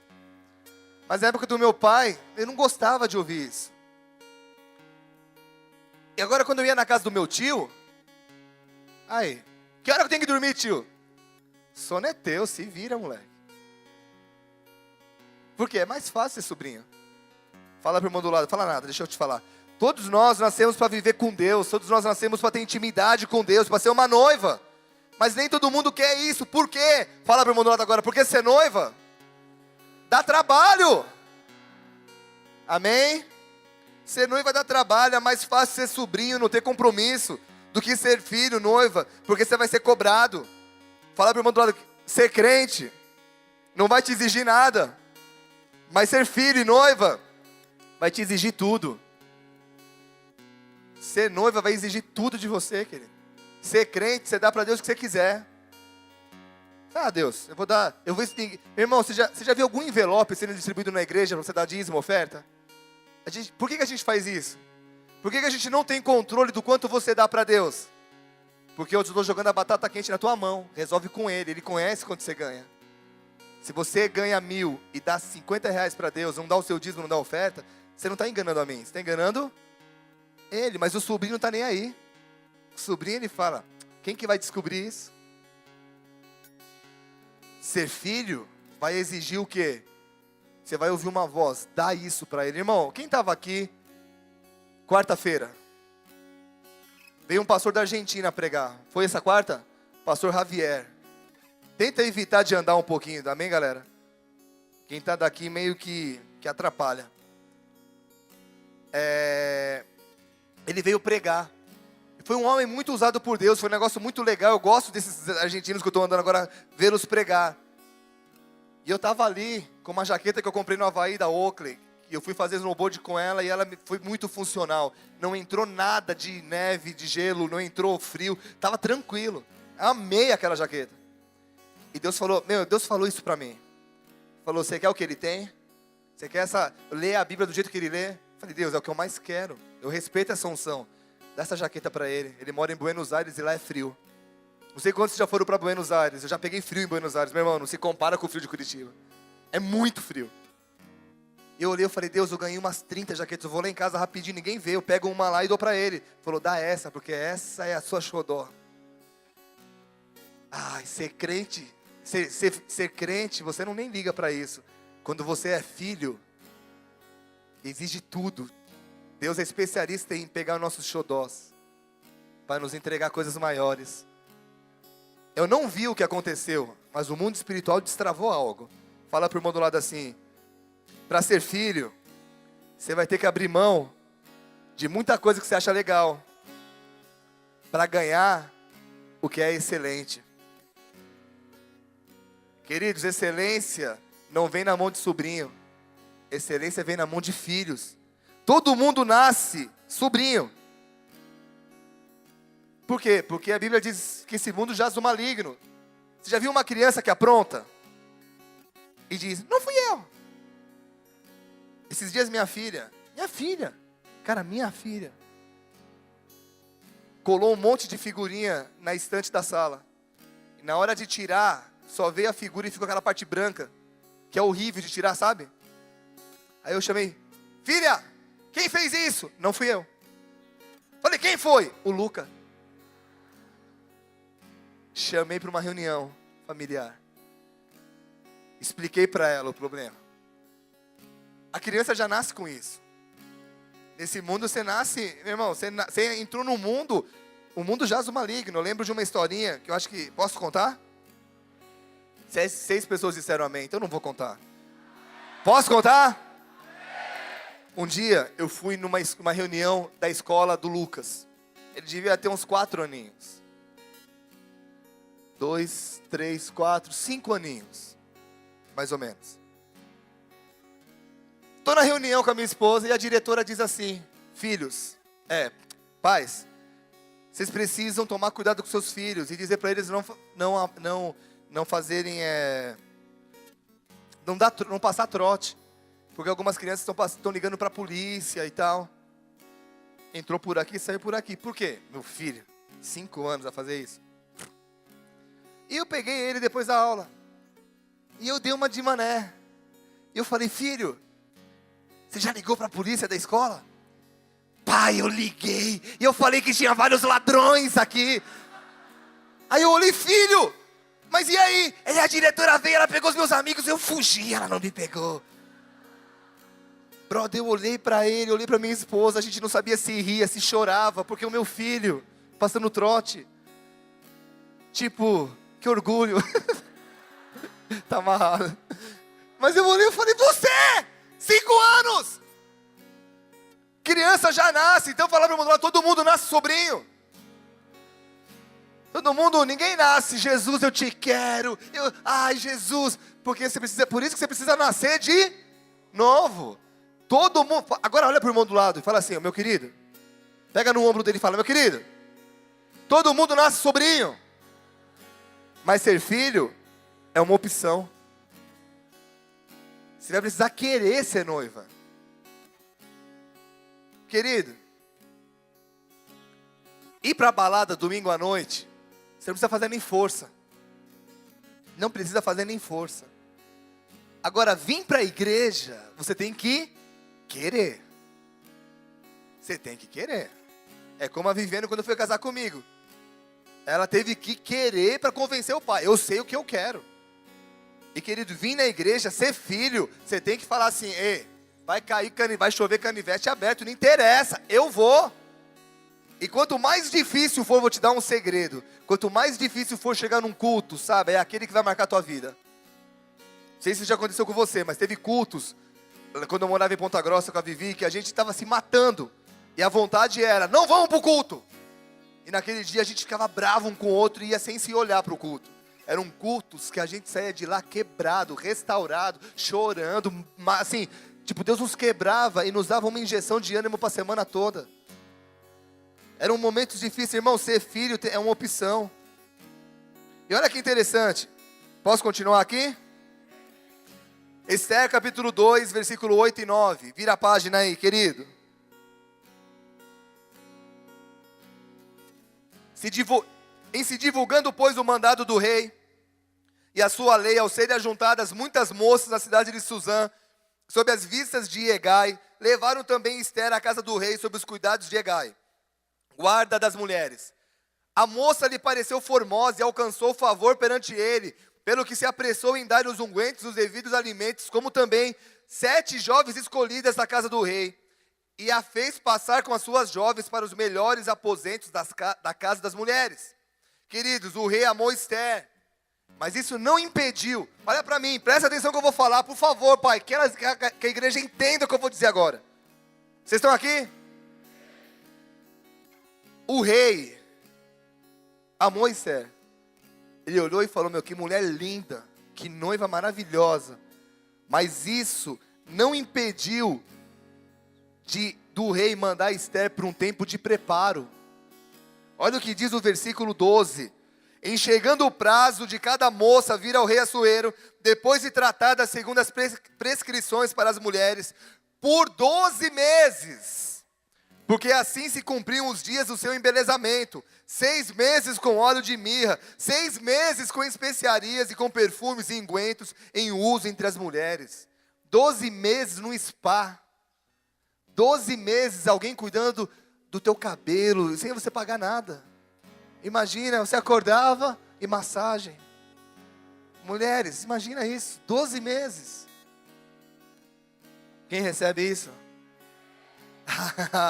Mas na época do meu pai, eu não gostava de ouvir isso. E agora quando eu ia na casa do meu tio, aí, que hora que eu tenho que dormir, tio? Sono é teu, se vira, moleque. Por quê? É mais fácil ser sobrinho. Fala pro irmão do lado, fala nada, deixa eu te falar. Todos nós nascemos para viver com Deus, todos nós nascemos para ter intimidade com Deus, para ser uma noiva. Mas nem todo mundo quer isso, por quê? Fala pro irmão do lado agora, porque ser noiva dá trabalho. Amém? Ser noiva dá trabalho, é mais fácil ser sobrinho, não ter compromisso, do que ser filho, noiva, porque você vai ser cobrado. Fala pro irmão do lado, ser crente não vai te exigir nada, mas ser filho e noiva vai te exigir tudo. Ser noiva vai exigir tudo de você, querido. Ser crente, você dá para Deus o que você quiser. Ah, Deus, eu vou extinguir. Meu irmão, você já viu algum envelope sendo distribuído na igreja para você dar dízimo, oferta? Por que a gente faz isso? Por que a gente não tem controle do quanto você dá para Deus? Porque eu estou jogando a batata quente na tua mão. Resolve com Ele conhece quanto você ganha. Se você ganha 1.000 e dá 50 reais para Deus, não dá o seu dízimo, não dá a oferta, você não está enganando a mim, você está enganando Ele. Mas o sobrinho não está nem aí. O sobrinho, ele fala: quem que vai descobrir isso? Ser filho vai exigir o quê? Você vai ouvir uma voz, dá isso para ele. Irmão, quem estava aqui quarta-feira? Veio um pastor da Argentina pregar. Foi essa quarta? Pastor Javier. Tenta evitar de andar um pouquinho, amém, galera? Quem está daqui meio que atrapalha. Ele veio pregar. Foi um homem muito usado por Deus, foi um negócio muito legal. Eu gosto desses argentinos que eu estou andando agora, vê-los pregar. E eu estava ali com uma jaqueta que eu comprei no Havaí da Oakley. E eu fui fazer snowboard com ela e ela foi muito funcional. Não entrou nada de neve, de gelo, não entrou frio. Estava tranquilo. Amei aquela jaqueta. E Deus falou isso para mim. Falou: você quer o que ele tem? Você quer ler a Bíblia do jeito que ele lê? Eu falei: Deus, é o que eu mais quero. Eu respeito essa unção. Dá essa jaqueta para ele. Ele mora em Buenos Aires e lá é frio. Não sei quantos já foram para Buenos Aires. Eu já peguei frio em Buenos Aires. Meu irmão, não se compara com o frio de Curitiba. É muito frio. E eu olhei e falei: Deus, eu ganhei umas 30 jaquetas. Eu vou lá em casa rapidinho, ninguém vê. Eu pego uma lá e dou para ele. Ele falou: dá essa, porque essa é a sua xodó. Ai, ser crente, ser crente, você não nem liga para isso. Quando você é filho, exige tudo. Deus é especialista em pegar nossos xodós para nos entregar coisas maiores. Eu não vi o que aconteceu, mas o mundo espiritual destravou algo. Fala para o irmão do lado assim: para ser filho, você vai ter que abrir mão de muita coisa que você acha legal, para ganhar o que é excelente. Queridos, excelência não vem na mão de sobrinho. Excelência vem na mão de filhos. Todo mundo nasce sobrinho. Por quê? Porque a Bíblia diz que esse mundo jaz o maligno. Você já viu uma criança que apronta? E diz: não fui eu. Esses dias minha filha, colou um monte de figurinha na estante da sala. E na hora de tirar, só veio a figura e ficou aquela parte branca, que é horrível de tirar, sabe? Aí eu chamei: filha, quem fez isso? Não fui eu. Falei: quem foi? O Luca. Chamei para uma reunião familiar. Expliquei para ela o problema. A criança já nasce com isso. Nesse mundo você nasce, meu irmão, você entrou no mundo, o mundo jaz o maligno. Eu lembro de uma historinha que eu acho que, posso contar? 6 pessoas disseram amém, então eu não vou contar. Posso contar? Um dia eu fui numa reunião da escola do Lucas. Ele devia ter uns 4 aninhos. 2, 3, 4, 5 aninhos. Mais ou menos. Estou na reunião com a minha esposa e a diretora diz assim: filhos, Pais, vocês precisam tomar cuidado com seus filhos e dizer para eles não fazerem, não passar trote. Porque algumas crianças estão ligando para a polícia e tal. Entrou por aqui, saiu por aqui. Por quê? Meu filho, 5 anos a fazer isso. E eu peguei ele depois da aula. E eu dei uma de mané. E eu falei, filho, você já ligou para a polícia da escola? Pai, eu liguei. E eu falei que tinha vários ladrões aqui. Aí eu olhei, filho, mas e aí? A diretora veio, ela pegou os meus amigos, eu fugi, ela não me pegou. Brother, eu olhei para ele, olhei para minha esposa, a gente não sabia se ria, se chorava, porque o meu filho, passando trote. Tipo, que orgulho. Tá amarrado. Mas eu olhei e falei, você, 5 anos. Criança já nasce, então falar para o mundo, todo mundo nasce sobrinho. Todo mundo, ninguém nasce, Jesus eu te quero. Ai Jesus, porque você precisa, por isso que você precisa nascer de novo. Todo mundo, agora olha para o irmão do lado e fala assim, meu querido. Pega no ombro dele e fala, meu querido. Todo mundo nasce sobrinho. Mas ser filho é uma opção. Você vai precisar querer ser noiva. Querido, ir para a balada domingo à noite, você não precisa fazer nem força. Não precisa fazer nem força. Agora, vir para a igreja, você tem que querer. Você tem que querer. É como a Viviane quando foi casar comigo. Ela teve que querer para convencer o pai. Eu sei o que eu quero. E querido, vir na igreja, ser filho, você tem que falar assim, vai cair, vai chover canivete aberto, não interessa, eu vou. E quanto mais difícil for, vou te dar um segredo. Quanto mais difícil for chegar num culto, sabe, é aquele que vai marcar a tua vida. Não sei se isso já aconteceu com você, mas teve cultos, quando eu morava em Ponta Grossa com a Vivi, que a gente estava se matando. E a vontade era, não vamos pro culto. E naquele dia a gente ficava bravo um com o outro e ia sem se olhar pro culto. Eram cultos que a gente saía de lá quebrado, restaurado, chorando, assim, tipo, Deus nos quebrava e nos dava uma injeção de ânimo para a semana toda. Eram momentos difíceis, irmão, ser filho é uma opção. E olha que interessante, posso continuar aqui? Esther capítulo 2, versículo 8 e 9, vira a página aí, querido. Em se divulgando, pois, o mandado do rei e a sua lei, ao serem ajuntadas muitas moças na cidade de Suzã, sob as vistas de Hegai, levaram também Esther à casa do rei, sob os cuidados de Hegai, guarda das mulheres. A moça lhe pareceu formosa e alcançou favor perante ele, pelo que se apressou em dar os ungüentos, os devidos alimentos, como também 7 jovens escolhidas da casa do rei, e a fez passar com as suas jovens para os melhores aposentos da casa das mulheres. Queridos, o rei amou Esther, mas isso não impediu. Olha para mim, presta atenção que eu vou falar, por favor, pai, que a igreja entenda o que eu vou dizer agora. Vocês estão aqui? O rei amou Esther. Ele olhou e falou, que mulher linda, que noiva maravilhosa. Mas isso não impediu do rei mandar Esther para um tempo de preparo. Olha o que diz o versículo 12. Em chegando o prazo de cada moça vir ao rei Assuero, depois de tratada segundo as prescrições para as mulheres, por 12 meses, porque assim se cumpriam os dias do seu embelezamento, 6 meses com óleo de mirra, 6 meses com especiarias e com perfumes e ungüentos em uso entre as mulheres, 12 meses no spa, 12 meses alguém cuidando do teu cabelo, sem você pagar nada. Imagina, você acordava e massagem. Mulheres, imagina isso, 12 meses. Quem recebe isso?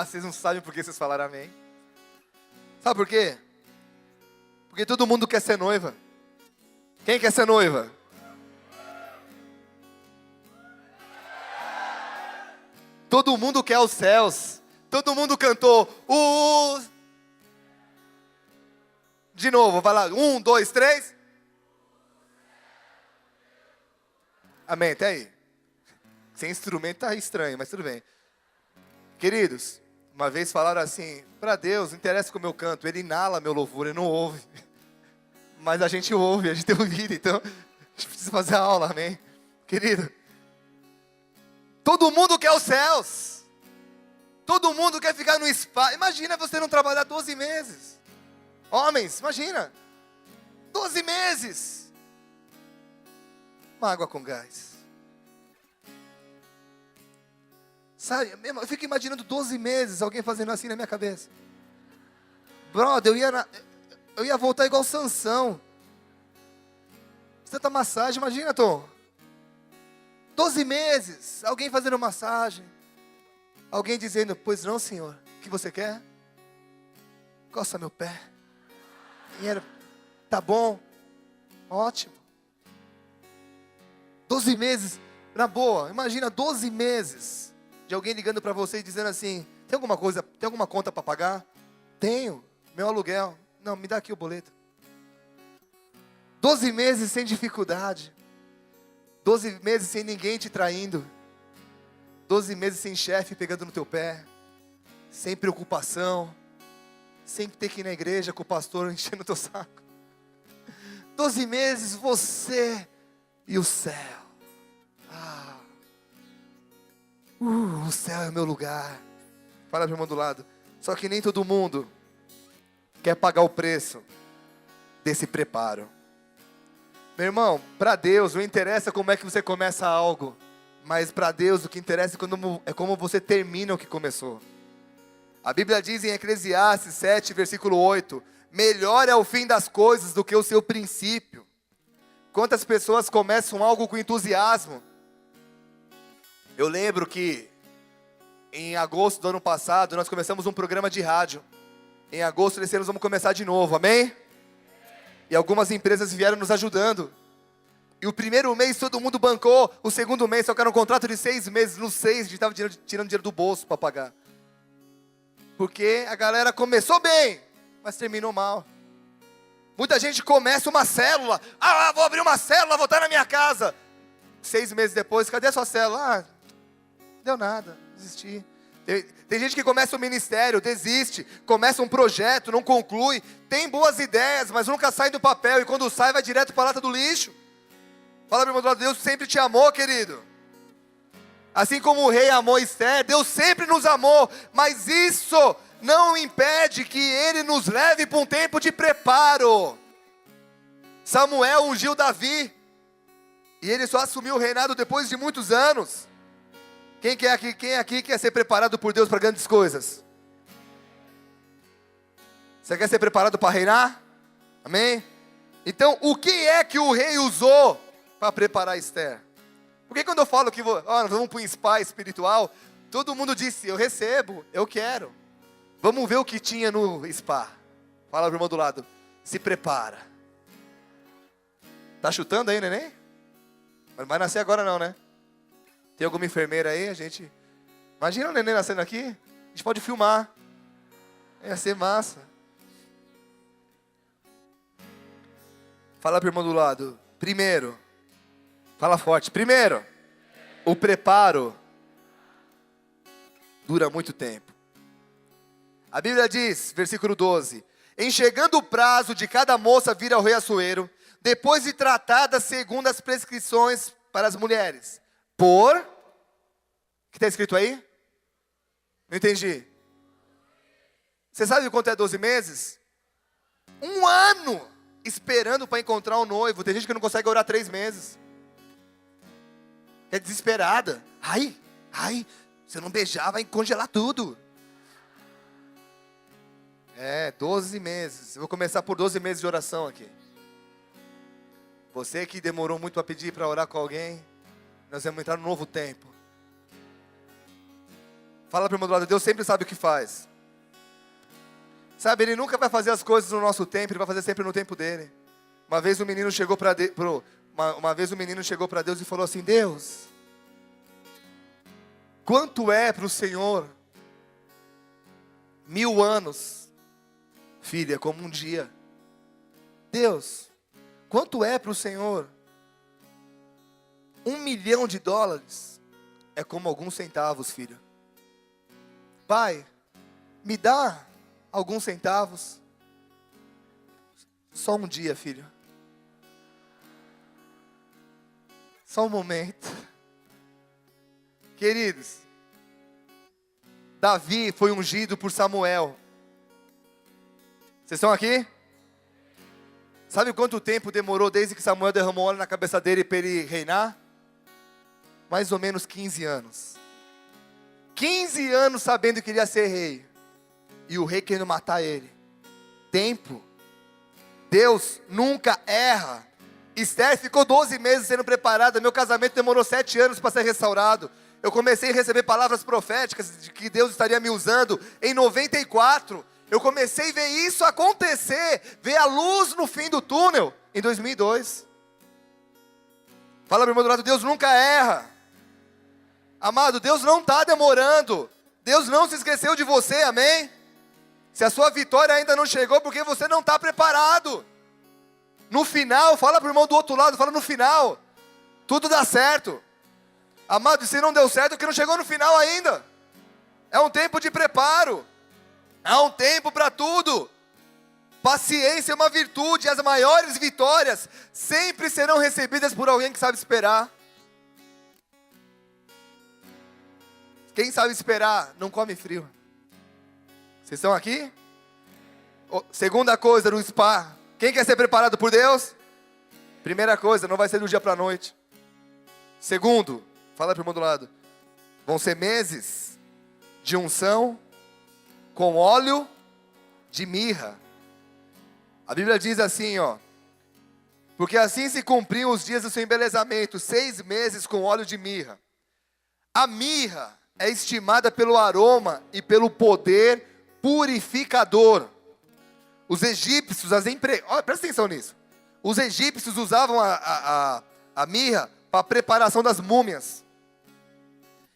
Vocês não sabem por que vocês falaram amém. Sabe por quê? Porque todo mundo quer ser noiva. Quem quer ser noiva? Todo mundo quer os céus. Todo mundo cantou. De novo, vai lá. 1, 2, 3. Amém, até aí. Sem instrumento tá estranho, mas tudo bem. Queridos, Uma vez falaram assim, para Deus, não interessa como eu canto, Ele inala meu louvor, Ele não ouve. Mas a gente ouve, a gente tem ouvido, então a gente precisa fazer a aula, amém? Querido, todo mundo quer os céus. Todo mundo quer ficar no spa. Imagina você não trabalhar 12 meses. Homens, imagina. 12 meses. Uma água com gás. Sabe, eu fico imaginando 12 meses alguém fazendo assim na minha cabeça. Brother, eu ia voltar igual Sansão. Tanta massagem, imagina, Tom. 12 meses, alguém fazendo massagem. Alguém dizendo, pois não, senhor, o que você quer? Coça meu pé. E era, tá bom, ótimo. 12 meses, na boa, imagina 12 meses de alguém ligando para você e dizendo assim, tem alguma conta para pagar? Tenho, meu aluguel. Não, me dá aqui o boleto. 12 meses sem dificuldade. 12 meses sem ninguém te traindo. 12 meses sem chefe pegando no teu pé. Sem preocupação. Sem ter que ir na igreja com o pastor enchendo o teu saco. 12 meses você e o céu. O céu é o meu lugar. Fala para o irmão do lado. Só que nem todo mundo quer pagar o preço desse preparo. Meu irmão, para Deus não interessa como é que você começa algo, mas para Deus o que interessa é como você termina o que começou. A Bíblia diz em Eclesiastes 7, versículo 8, melhor é o fim das coisas do que o seu princípio. Quantas pessoas começam algo com entusiasmo? Eu lembro que em agosto do ano passado nós começamos um programa de rádio. Em agosto desse ano nós vamos começar de novo, amém? E algumas empresas vieram nos ajudando. E o primeiro mês todo mundo bancou. O segundo mês só que era um contrato de 6 meses. Nos 6 a gente estava tirando dinheiro do bolso para pagar. Porque a galera começou bem, mas terminou mal. Muita gente começa uma célula. Vou abrir uma célula, vou estar na minha casa. 6 meses depois, cadê a sua célula? Deu nada, desisti. Tem gente que começa um ministério, desiste, começa um projeto, não conclui, tem boas ideias, mas nunca sai do papel, e quando sai, vai direto para a lata do lixo. Fala para o irmão do lado, Deus sempre te amou, querido. Assim como o rei amou Esther, Deus sempre nos amou, mas isso não impede que Ele nos leve para um tempo de preparo. Samuel ungiu Davi, e ele só assumiu o reinado depois de muitos anos. Quem aqui quer ser preparado por Deus para grandes coisas? Você quer ser preparado para reinar? Amém? Então, o que é que o rei usou para preparar Esther? Porque quando eu falo que nós vamos para um spa espiritual, todo mundo disse, eu recebo, eu quero. Vamos ver o que tinha no spa. Fala para o irmão do lado, se prepara. Tá chutando aí, neném? Mas não vai nascer agora não, né? Tem alguma enfermeira aí? Imagina o neném nascendo aqui. A gente pode filmar. Ia ser massa. Fala para o irmão do lado. Primeiro. Fala forte. Primeiro. O preparo dura muito tempo. A Bíblia diz, versículo 12. Em chegando o prazo de cada moça vir ao rei Assuero, depois de tratada segundo as prescrições para as mulheres. O que está escrito aí? Não entendi. Você sabe quanto é 12 meses? 1 ano esperando para encontrar um noivo. Tem gente que não consegue orar 3 meses. É desesperada. Ai, se eu não beijar vai congelar tudo. 12 meses. Eu vou começar por 12 meses de oração aqui. Você que demorou muito para pedir para orar com alguém, nós vamos entrar num novo tempo. Fala para o irmão do lado, Deus sempre sabe o que faz. Sabe, Ele nunca vai fazer as coisas no nosso tempo, Ele vai fazer sempre no tempo dEle. Uma vez o menino chegou para Deus e falou assim, Deus, quanto é para o Senhor 1000 anos? Filha, como um dia. Deus, quanto é para o Senhor $1 milhão? É como alguns centavos, filho. Pai, me dá alguns centavos. Só um dia, filho. Só um momento. Queridos, Davi foi ungido por Samuel. Vocês estão aqui? Sabe quanto tempo demorou desde que Samuel derramou óleo na cabeça dele para ele reinar? Mais ou menos 15 anos. 15 anos sabendo que ele ia ser rei. E o rei querendo matar ele. Tempo. Deus nunca erra. Esther ficou 12 meses sendo preparada. Meu casamento demorou 7 anos para ser restaurado. Eu comecei a receber palavras proféticas de que Deus estaria me usando em 94. Eu comecei a ver isso acontecer, ver a luz no fim do túnel em 2002. Fala para o irmão do lado, Deus nunca erra. Amado, Deus não está demorando. Deus não se esqueceu de você, amém? Se a sua vitória ainda não chegou, porque você não está preparado. No final, fala para o irmão do outro lado, fala no final, tudo dá certo. Amado, se não deu certo, é porque não chegou no final ainda. É um tempo de preparo. Há um tempo para tudo. Paciência é uma virtude. As maiores vitórias sempre serão recebidas por alguém que sabe esperar. Quem sabe esperar não come frio. Vocês estão aqui? Segunda coisa no spa. Quem quer ser preparado por Deus? Primeira coisa, não vai ser do dia para a noite. Segundo, fala para o irmão do lado. Vão ser meses de unção com óleo de mirra. A Bíblia diz assim, ó. Porque assim se cumpriam os dias do seu embelezamento, 6 meses com óleo de mirra. A mirra é estimada pelo aroma e pelo poder purificador. Os egípcios, presta atenção nisso. Os egípcios usavam a mirra para a preparação das múmias.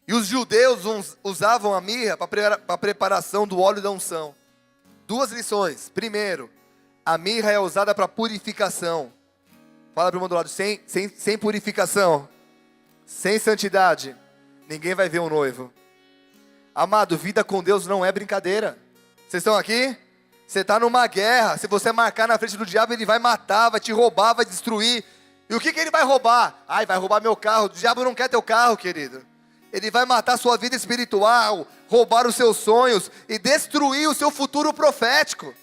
E os judeus usavam a mirra para a preparação do óleo da unção. 2 lições. Primeiro, a mirra é usada para purificação. Fala para o irmão do lado, sem purificação, sem santidade, ninguém vai ver um noivo. Amado, vida com Deus não é brincadeira. Vocês estão aqui? Você está numa guerra. Se você marcar na frente do diabo, ele vai matar, vai te roubar, vai destruir. E o que ele vai roubar? Vai roubar meu carro. O diabo não quer teu carro, querido. Ele vai matar a sua vida espiritual, roubar os seus sonhos e destruir o seu futuro profético.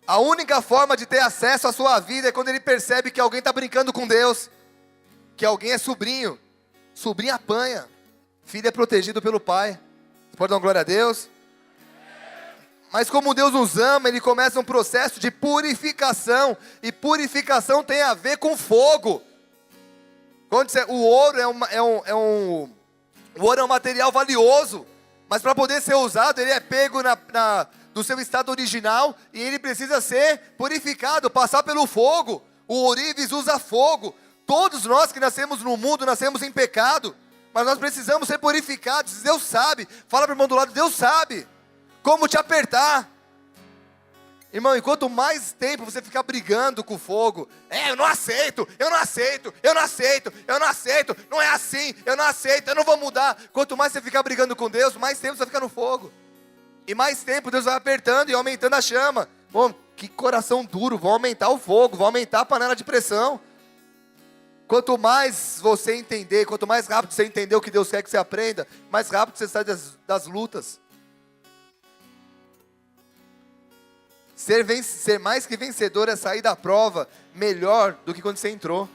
A única forma de ter acesso à sua vida é quando ele percebe que alguém está brincando com Deus. Que alguém é sobrinho. Sobrinho apanha. Filho é protegido pelo pai. Você pode dar uma glória a Deus? Mas como Deus nos ama, Ele começa um processo de purificação. E purificação tem a ver com fogo. O ouro o ouro é um material valioso. Mas para poder ser usado, ele é pego do seu estado original. E ele precisa ser purificado, passar pelo fogo. O ourives usa fogo. Todos nós que nascemos no mundo, nascemos em pecado. Mas nós precisamos ser purificados. Deus sabe. Fala para o irmão do lado, Deus sabe como te apertar. Irmão, enquanto mais tempo você ficar brigando com o fogo, eu não aceito, não é assim, eu não aceito, eu não vou mudar. Quanto mais você ficar brigando com Deus, mais tempo você fica no fogo. E mais tempo Deus vai apertando e aumentando a chama. Bom, que coração duro, vão aumentar o fogo, vão aumentar a panela de pressão. Quanto mais você entender, quanto mais rápido você entender o que Deus quer que você aprenda, mais rápido você sai das lutas. Ser mais que vencedor é sair da prova melhor do que quando você entrou.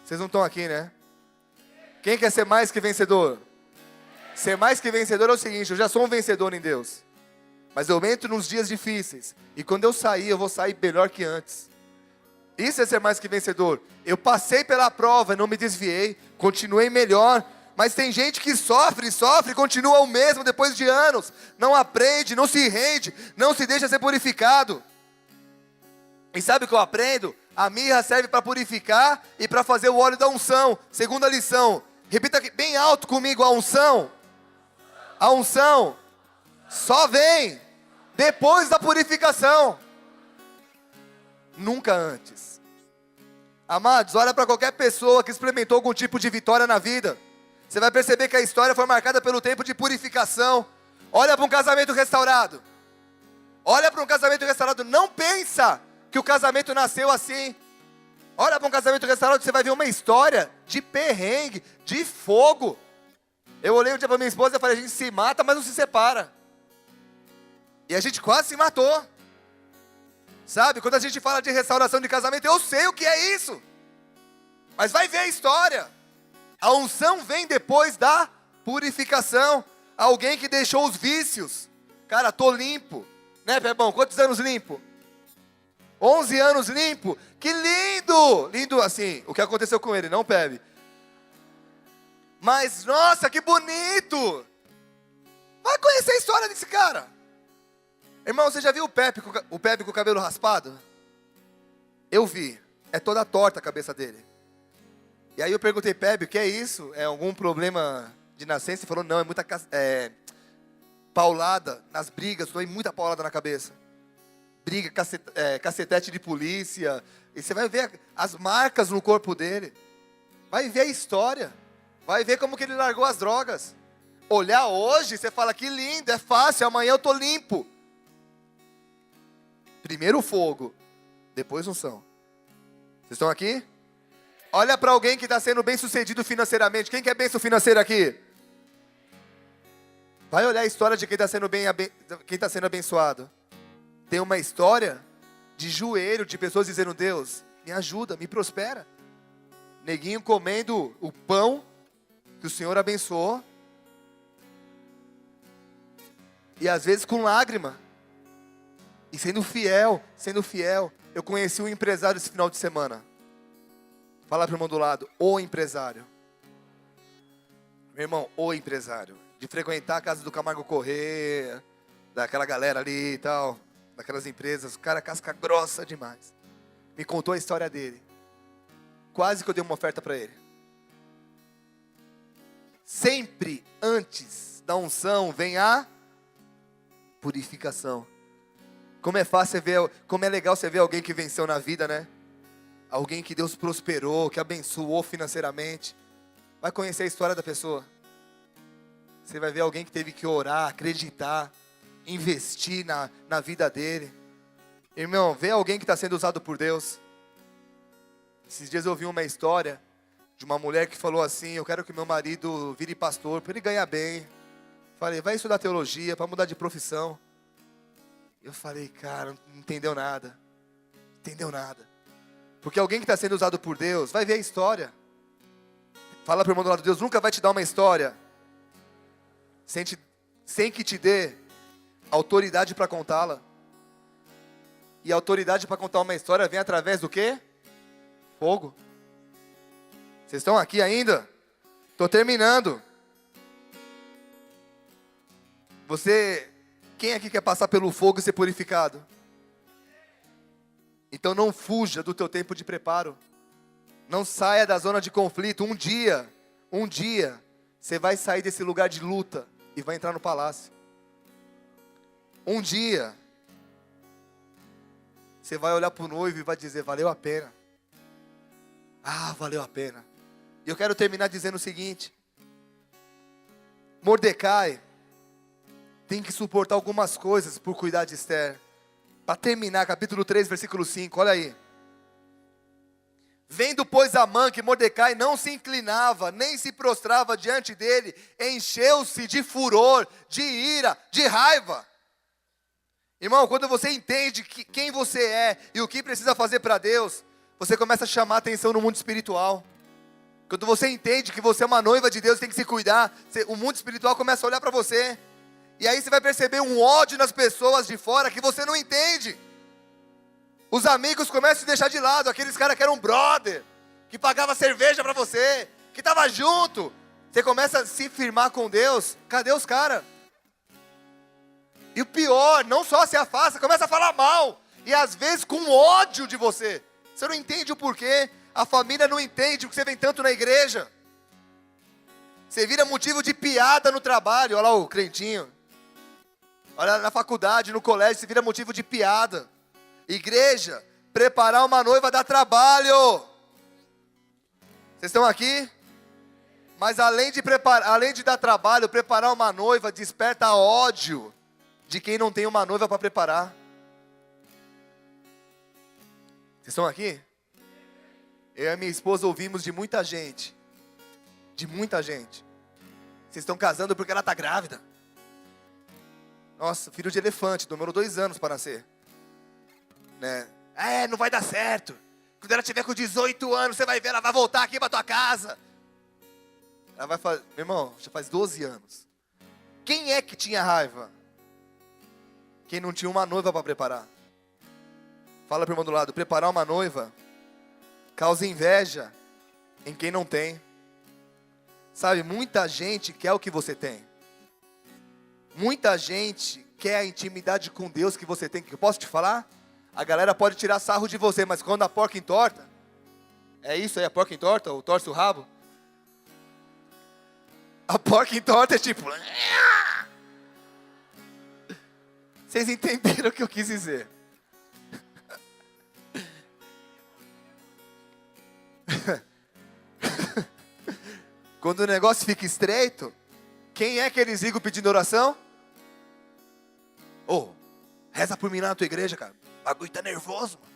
Vocês não estão aqui, né? Quem quer ser mais que vencedor? Ser mais que vencedor é o seguinte, eu já sou um vencedor em Deus. Mas eu entro nos dias difíceis. E quando eu sair, eu vou sair melhor que antes. Isso é ser mais que vencedor. Eu passei pela prova, não me desviei, continuei melhor. Mas tem gente que sofre, continua o mesmo depois de anos. Não aprende, não se rende, não se deixa ser purificado. E sabe o que eu aprendo? A mirra serve para purificar e para fazer o óleo da unção. Segunda lição. Repita aqui, bem alto comigo, a unção. A unção só vem depois da purificação. Nunca antes. Amados, olha para qualquer pessoa que experimentou algum tipo de vitória na vida. Você vai perceber que a história foi marcada pelo tempo de purificação. Olha para um casamento restaurado. Olha para um casamento restaurado. Não pensa que o casamento nasceu assim. Olha para um casamento restaurado, você vai ver uma história de perrengue, de fogo. Eu olhei um dia para minha esposa e falei, a gente se mata, mas não se separa. E a gente quase se matou. Sabe, quando a gente fala de restauração de casamento, eu sei o que é isso. Mas vai ver a história. A unção vem depois da purificação. Alguém que deixou os vícios. Cara, tô limpo. Né, Pebão? Quantos anos limpo? 11 anos limpo. Que lindo! Lindo assim, o que aconteceu com ele, não Pebe. Mas, nossa, que bonito! Vai conhecer a história desse cara. Irmão, você já viu o Pepe com o cabelo raspado? Eu vi. É toda torta a cabeça dele. E aí eu perguntei, Pepe, o que é isso? É algum problema de nascença? Ele falou, não, é muita paulada nas brigas, dói muita paulada na cabeça. Briga, cacetete de polícia. E você vai ver as marcas no corpo dele. Vai ver a história. Vai ver como que ele largou as drogas. Olhar hoje, você fala, que lindo, é fácil, amanhã eu tô limpo. Primeiro o fogo, depois unção. Vocês estão aqui? Olha para alguém que está sendo bem sucedido financeiramente. Quem quer bênção financeira aqui? Vai olhar a história de quem está sendo abençoado. Tem uma história de joelho, de pessoas dizendo, Deus, me ajuda, me prospera. Neguinho comendo o pão que o Senhor abençoou. E às vezes com lágrima. E sendo fiel. Eu conheci um empresário esse final de semana. Fala para o irmão do lado, o empresário. Meu irmão, o empresário. De frequentar a casa do Camargo Corrêa, daquela galera ali e tal, daquelas empresas, o cara casca grossa demais. Me contou a história dele. Quase que eu dei uma oferta para ele. Sempre antes da unção vem a purificação. Como é fácil ver, como é legal você ver alguém que venceu na vida, né? Alguém que Deus prosperou, que abençoou financeiramente. Vai conhecer a história da pessoa. Você vai ver alguém que teve que orar, acreditar, investir na vida dele. Irmão, vê alguém que está sendo usado por Deus. Esses dias eu ouvi uma história de uma mulher que falou assim, eu quero que meu marido vire pastor, para ele ganhar bem. Falei, vai estudar teologia, para mudar de profissão. Eu falei, cara, não entendeu nada. Entendeu nada. Porque alguém que está sendo usado por Deus, vai ver a história. Fala para o irmão do lado, Deus nunca vai te dar uma história sem que te dê autoridade para contá-la. E a autoridade para contar uma história vem através do quê? Fogo. Vocês estão aqui ainda? Estou terminando. Quem aqui quer passar pelo fogo e ser purificado? Então não fuja do teu tempo de preparo. Não saia da zona de conflito. Um dia, você vai sair desse lugar de luta e vai entrar no palácio. Um dia, você vai olhar para o noivo e vai dizer, valeu a pena. Ah, valeu a pena. E eu quero terminar dizendo o seguinte. Mordecai tem que suportar algumas coisas por cuidar de Esther. Para terminar, capítulo 3, versículo 5, olha aí. Vendo, pois, Amã que Mordecai não se inclinava, nem se prostrava diante dele, encheu-se de furor, de ira, de raiva. Irmão, quando você entende quem você é e o que precisa fazer para Deus, você começa a chamar atenção no mundo espiritual. Quando você entende que você é uma noiva de Deus, tem que se cuidar, o mundo espiritual começa a olhar para você. E aí você vai perceber um ódio nas pessoas de fora que você não entende. Os amigos começam a se deixar de lado, aqueles caras que eram brother, que pagava cerveja para você, que estava junto. Você começa a se firmar com Deus, cadê os caras? E o pior, não só se afasta, começa a falar mal. E às vezes com ódio de você. Você não entende o porquê, a família não entende porque você vem tanto na igreja. Você vira motivo de piada no trabalho, olha lá o crentinho. Olha, na faculdade, no colégio, você vira motivo de piada. Igreja, preparar uma noiva dá trabalho. Vocês estão aqui? Mas além de dar trabalho, preparar uma noiva desperta ódio de quem não tem uma noiva para preparar. Vocês estão aqui? Eu e a minha esposa ouvimos de muita gente. De muita gente. Vocês estão casando porque ela está grávida. Nossa, filho de elefante, demorou 2 anos para nascer. Né? Não vai dar certo. Quando ela tiver com 18 anos, você vai ver, ela vai voltar aqui para tua casa. Ela vai fazer, meu irmão, já faz 12 anos. Quem é que tinha raiva? Quem não tinha uma noiva para preparar. Fala para o irmão do lado, preparar uma noiva causa inveja em quem não tem. Sabe, muita gente quer o que você tem. Muita gente quer a intimidade com Deus que você tem. Que eu posso te falar? A galera pode tirar sarro de você, mas quando a porca entorta, é isso aí, a porca entorta, ou torce o rabo? A porca entorta é tipo... Vocês entenderam o que eu quis dizer? Quando o negócio fica estreito, quem é que eles ligam pedindo oração? Reza por mim lá na tua igreja, cara. O bagulho tá nervoso, mano.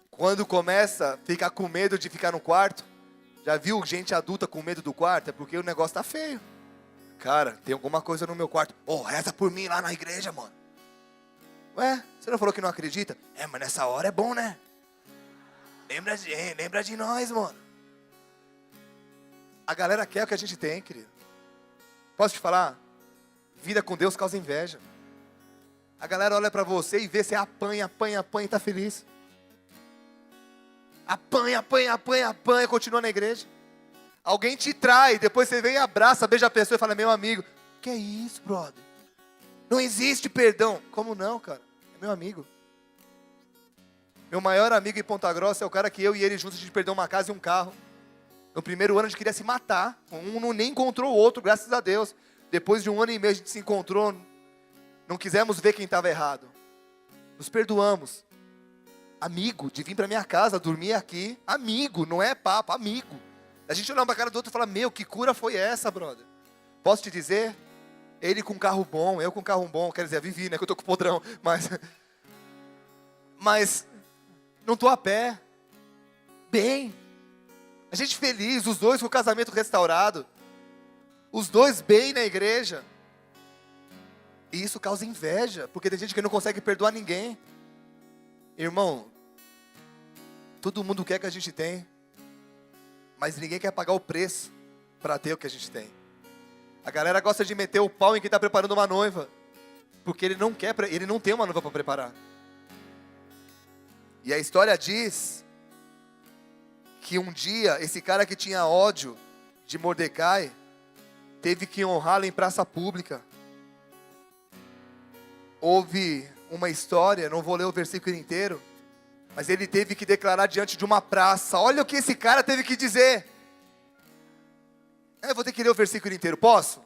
Quando começa a ficar com medo de ficar no quarto, já viu gente adulta com medo do quarto? É porque o negócio tá feio. Cara, tem alguma coisa no meu quarto. Reza por mim lá na igreja, mano. Ué, você não falou que não acredita? Mas nessa hora é bom, né? Lembra de nós, mano. A galera quer o que a gente tem, querido. Posso te falar? Vida com Deus causa inveja. A galera olha pra você e vê você apanha e tá feliz. Apanha, continua na igreja. Alguém te trai, depois você vem e abraça, beija a pessoa e fala, meu amigo. Que é isso, brother? Não existe perdão. Como não, cara? É meu amigo. Meu maior amigo em Ponta Grossa é o cara que eu e ele juntos a gente perdeu uma casa e um carro. No primeiro ano a gente queria se matar. Um nem encontrou o outro, graças a Deus. Depois de 1 ano e meio a gente se encontrou. Não quisemos ver quem estava errado. Nos perdoamos. Amigo, de vir para minha casa, dormir aqui. Amigo, não é papo, amigo. A gente olhava para a cara do outro e fala, meu, que cura foi essa, brother? Posso te dizer? Ele com carro bom, eu com carro bom. Quer dizer, a Vivi, né, que eu tô com o podrão. Mas não tô a pé. Bem. A gente feliz, os dois com o casamento restaurado. Os dois bem na igreja. E isso causa inveja, porque tem gente que não consegue perdoar ninguém. Irmão, todo mundo quer que a gente tem, mas ninguém quer pagar o preço para ter o que a gente tem. A galera gosta de meter o pau em quem está preparando uma noiva, porque ele não tem uma noiva para preparar. E a história diz que um dia, esse cara que tinha ódio de Mordecai, teve que honrá-lo em praça pública. Houve uma história, não vou ler o versículo inteiro, mas ele teve que declarar diante de uma praça. Olha o que esse cara teve que dizer. Eu vou ter que ler o versículo inteiro, posso?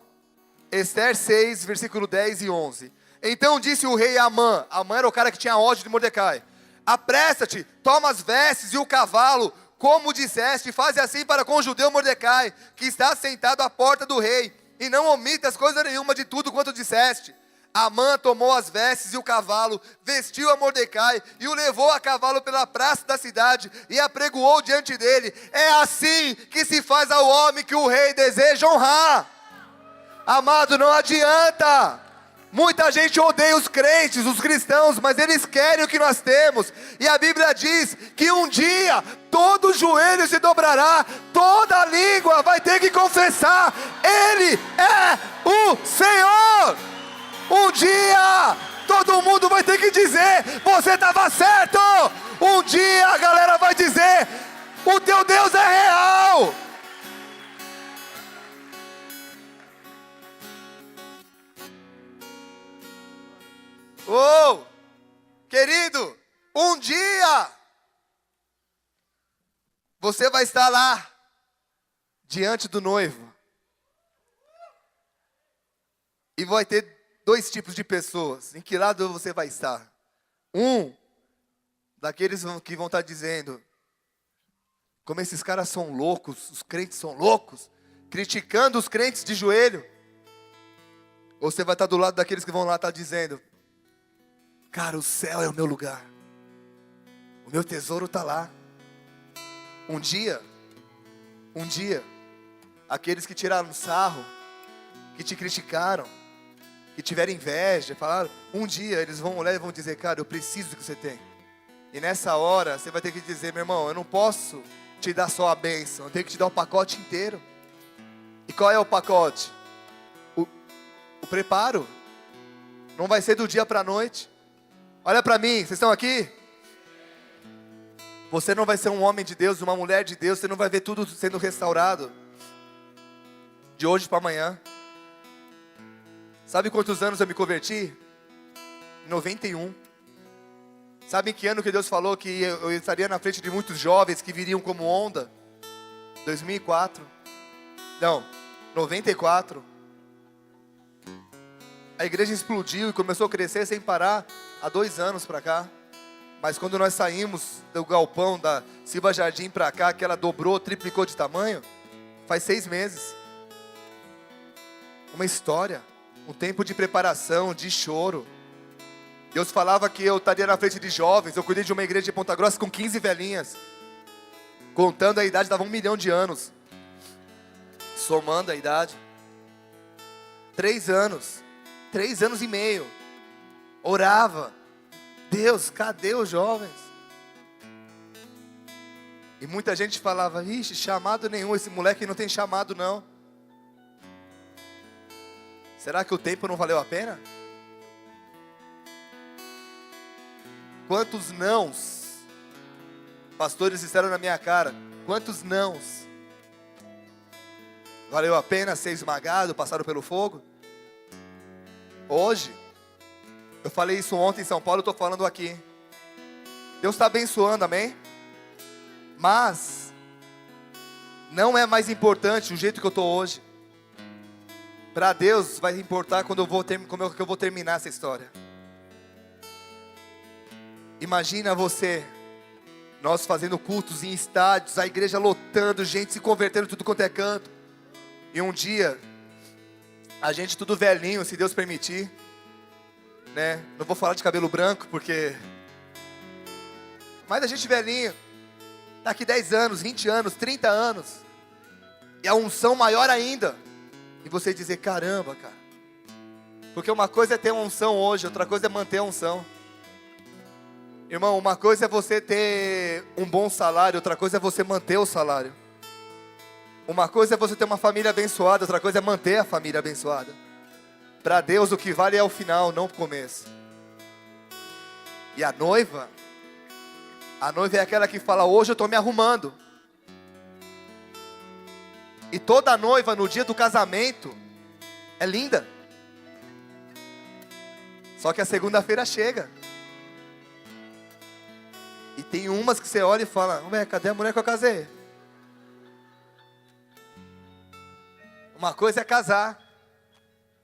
Esther 6, versículo 10 e 11. Então disse o rei a Amã. Amã era o cara que tinha ódio de Mordecai. Apressa-te, toma as vestes e o cavalo, como disseste, faze assim para com o judeu Mordecai, que está sentado à porta do rei, e não omitas coisa nenhuma de tudo quanto disseste. Amã tomou as vestes e o cavalo, vestiu a Mordecai e o levou a cavalo pela praça da cidade e apregoou diante dele. É assim que se faz ao homem que o rei deseja honrar. Amado, não adianta. Muita gente odeia os crentes, os cristãos, mas eles querem o que nós temos. E a Bíblia diz que um dia todo joelho se dobrará, toda língua vai ter que confessar: Ele é o Senhor. Um dia todo mundo vai ter que dizer: você estava certo. Um dia a galera vai dizer: o teu Deus é real. Querido, um dia você vai estar lá diante do noivo e vai ter 2 tipos de pessoas. Em que lado você vai estar? Daqueles que vão estar dizendo: Como esses caras são loucos, os crentes são loucos, criticando os crentes de joelho. Ou você vai estar do lado daqueles que vão lá estar dizendo: cara, o céu é o meu lugar, o meu tesouro está lá. Um dia, aqueles que tiraram sarro, que te criticaram, que tiveram inveja, falaram, um dia eles vão olhar e vão dizer: cara, eu preciso do que você tem. E nessa hora você vai ter que dizer: meu irmão, eu não posso te dar só a bênção, eu tenho que te dar o pacote inteiro. E qual é o pacote? O preparo. Não vai ser do dia para a noite. Olha para mim, vocês estão aqui? Você não vai ser um homem de Deus, uma mulher de Deus, você não vai ver tudo sendo restaurado de hoje para amanhã. Sabe quantos anos eu me converti? 91. Sabe em que ano que Deus falou que eu estaria na frente de muitos jovens que viriam como onda? 2004. Não, 94. A igreja explodiu e começou a crescer sem parar há 2 anos para cá. Mas quando nós saímos do galpão da Silva Jardim para cá, que ela dobrou, triplicou de tamanho, faz 6 meses. Uma história, um tempo de preparação, de choro. Deus falava que eu estaria na frente de jovens. Eu cuidei de uma igreja de Ponta Grossa com 15 velhinhas. Contando a idade, dava 1 milhão de anos. Somando a idade. 3 anos. 3 anos e meio. Orava. Deus, cadê os jovens? E muita gente falava: ixi, chamado nenhum, esse moleque não tem chamado não. Será que o tempo não valeu a pena? Quantos nãos pastores disseram na minha cara? Quantos nãos? Valeu a pena ser esmagado, passado pelo fogo? Hoje, eu falei isso ontem em São Paulo, eu estou falando aqui. Deus está abençoando, amém? Mas não é mais importante o jeito que eu estou hoje. Para Deus vai importar como eu vou terminar essa história. Imagina você, nós fazendo cultos em estádios, a igreja lotando, gente se convertendo tudo quanto é canto. E um dia, a gente tudo velhinho, se Deus permitir, né? Não vou falar de cabelo branco, porque... Mas a gente velhinho, daqui 10 anos, 20 anos, 30 anos, e a unção maior ainda. E você dizer: caramba, cara. Porque uma coisa é ter uma unção hoje, outra coisa é manter a unção. Irmão, uma coisa é você ter um bom salário, outra coisa é você manter o salário. Uma coisa é você ter uma família abençoada, outra coisa é manter a família abençoada. Para Deus o que vale é o final, não o começo. E a noiva é aquela que fala: hoje eu estou me arrumando. E toda noiva no dia do casamento é linda. Só que a segunda-feira chega. E tem umas que você olha e fala: ué, cadê a mulher que eu casei? Uma coisa é casar,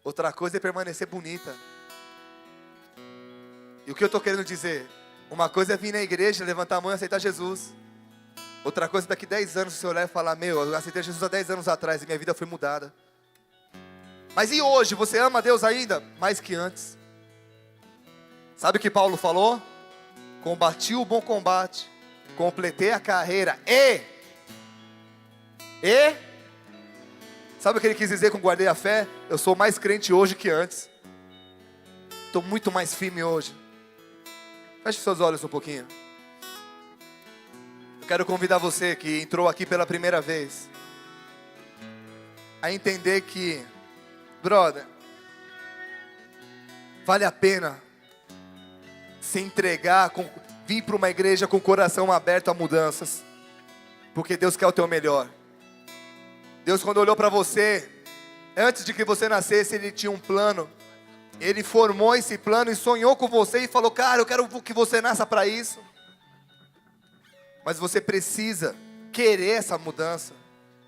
outra coisa é permanecer bonita. E o que eu estou querendo dizer? Uma coisa é vir na igreja, levantar a mão e aceitar Jesus. Outra coisa é daqui 10 anos você olhar e falar: meu, eu aceitei Jesus há 10 anos atrás e minha vida foi mudada. Mas e hoje? Você ama Deus ainda? Mais que antes. Sabe o que Paulo falou? Combati o bom combate, completei a carreira e sabe o que ele quis dizer com guardei a fé? Eu sou mais crente hoje que antes. Estou muito mais firme hoje. Feche seus olhos um pouquinho. Eu quero convidar você que entrou aqui pela primeira vez a entender que, brother, vale a pena se entregar, vir para uma igreja com o coração aberto a mudanças, porque Deus quer o teu melhor. Deus, quando olhou para você, antes de que você nascesse, Ele tinha um plano. Ele formou esse plano e sonhou com você e falou: cara, eu quero que você nasça para isso. Mas você precisa querer essa mudança.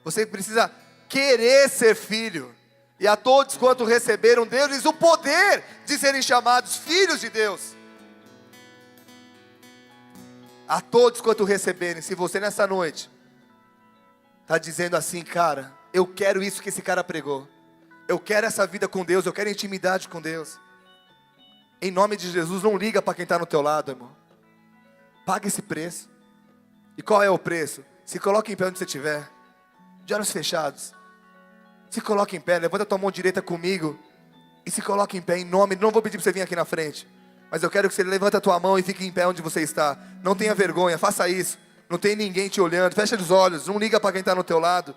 Você precisa querer ser filho. E a todos quanto receberam deles o poder de serem chamados filhos de Deus. A todos quanto receberem, se você nessa noite está dizendo assim, cara, eu quero isso que esse cara pregou. Eu quero essa vida com Deus, eu quero intimidade com Deus. Em nome de Jesus, não liga para quem está no teu lado, irmão. Paga esse preço. E qual é o preço? Se coloque em pé onde você estiver, de olhos fechados. Se coloque em pé, levanta a tua mão direita comigo. E se coloque em pé em nome, não vou pedir para você vir aqui na frente. Mas eu quero que você levante a tua mão e fique em pé onde você está. Não tenha vergonha, faça isso. Não tem ninguém te olhando, fecha os olhos, não liga para quem está no teu lado.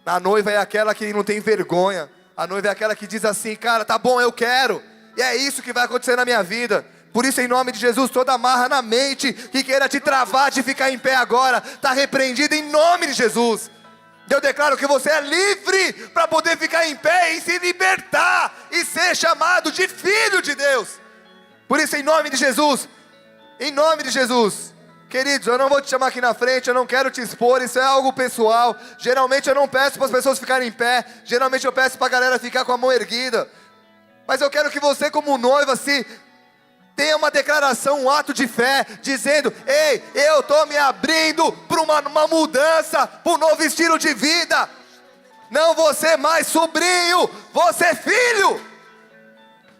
A noiva é aquela que não tem vergonha. A noiva é aquela que diz assim, cara, tá bom, eu quero. E é isso que vai acontecer na minha vida. Por isso, em nome de Jesus, toda amarra na mente que queira te travar de ficar em pé agora, está repreendida em nome de Jesus. Eu declaro que você é livre para poder ficar em pé e se libertar e ser chamado de filho de Deus. Por isso, em nome de Jesus, queridos, eu não vou te chamar aqui na frente, eu não quero te expor, isso é algo pessoal. Geralmente eu não peço para as pessoas ficarem em pé, geralmente eu peço para a galera ficar com a mão erguida. Mas eu quero que você, como noiva, tenha uma declaração, um ato de fé, dizendo, ei, eu estou me abrindo para uma mudança, para um novo estilo de vida. Não vou ser mais sobrinho, vou ser filho.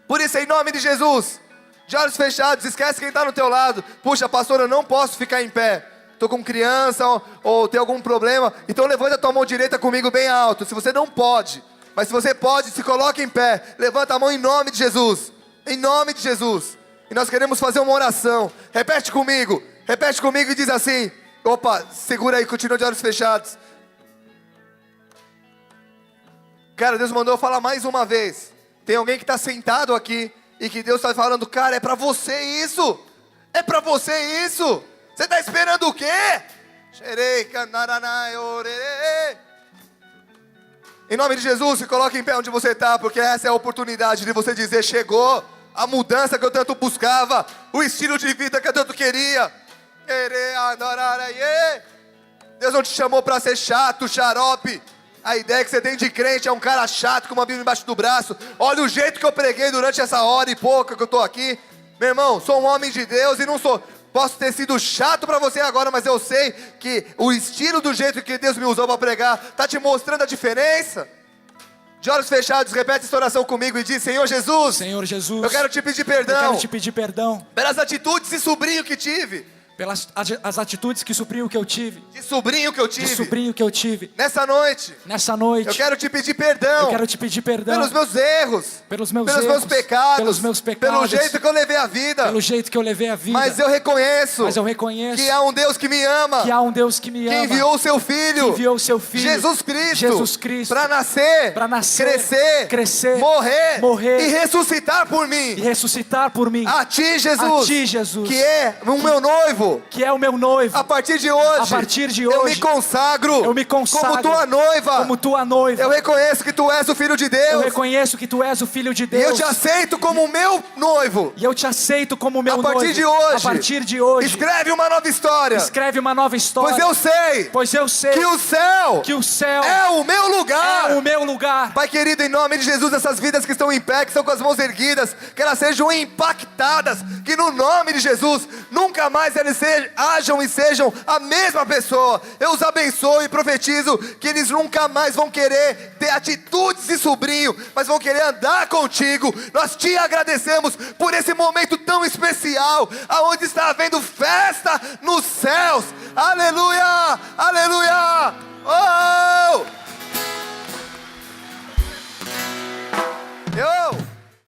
Por isso, em nome de Jesus, de olhos fechados, esquece quem está no teu lado. Puxa, pastor, eu não posso ficar em pé. Estou com criança ou tem algum problema. Então levanta a tua mão direita comigo bem alto. Se você não pode, mas se você pode, se coloque em pé. Levanta a mão em nome de Jesus. Em nome de Jesus. E nós queremos fazer uma oração. Repete comigo e diz assim. Opa, segura aí, continua de olhos fechados. Cara, Deus mandou eu falar mais uma vez. Tem alguém que está sentado aqui e que Deus está falando, cara, é para você isso. É para você isso. Você está esperando o quê? Em nome de Jesus, se coloque em pé onde você está, porque essa é a oportunidade de você dizer, chegou a mudança que eu tanto buscava, o estilo de vida que eu tanto queria. Deus não te chamou para ser chato, xarope. A ideia que você tem de crente é um cara chato com uma Bíblia embaixo do braço. Olha o jeito que eu preguei durante essa hora e pouca que eu estou aqui. Meu irmão, sou um homem de Deus e não sou... Posso ter sido chato para você agora, mas eu sei que o estilo do jeito que Deus me usou para pregar está te mostrando a diferença. De olhos fechados, repete essa oração comigo e diz, Senhor Jesus, eu quero te pedir perdão pelas atitudes de sobrinho que tive. Pelas as atitudes que supriam o que eu tive. De sobrinho que eu tive. Nessa noite. Eu quero te pedir perdão. Pelos meus erros. Pelos meus pecados. Pelo jeito que eu levei a vida. Mas eu reconheço. Que há um Deus que me ama. Que enviou o seu Filho. Jesus Cristo. Para nascer. Crescer. Morrer. E ressuscitar por mim. A ti, Jesus. Que é o meu noivo. A partir de hoje, eu me consagro como tua noiva. Eu reconheço que tu és o Filho de Deus. E eu te aceito como meu noivo. A partir de hoje, escreve uma nova história. Pois eu sei que o céu é o meu lugar. Pai querido, em nome de Jesus, essas vidas que estão em pé, que estão com as mãos erguidas, que elas sejam impactadas, que no nome de Jesus nunca mais eles ajam e sejam a mesma pessoa. Eu os abençoo e profetizo que eles nunca mais vão querer ter atitudes de sobrinho, mas vão querer andar contigo. Nós te agradecemos por esse momento tão especial, aonde está havendo festa nos céus. Aleluia, aleluia. Oh!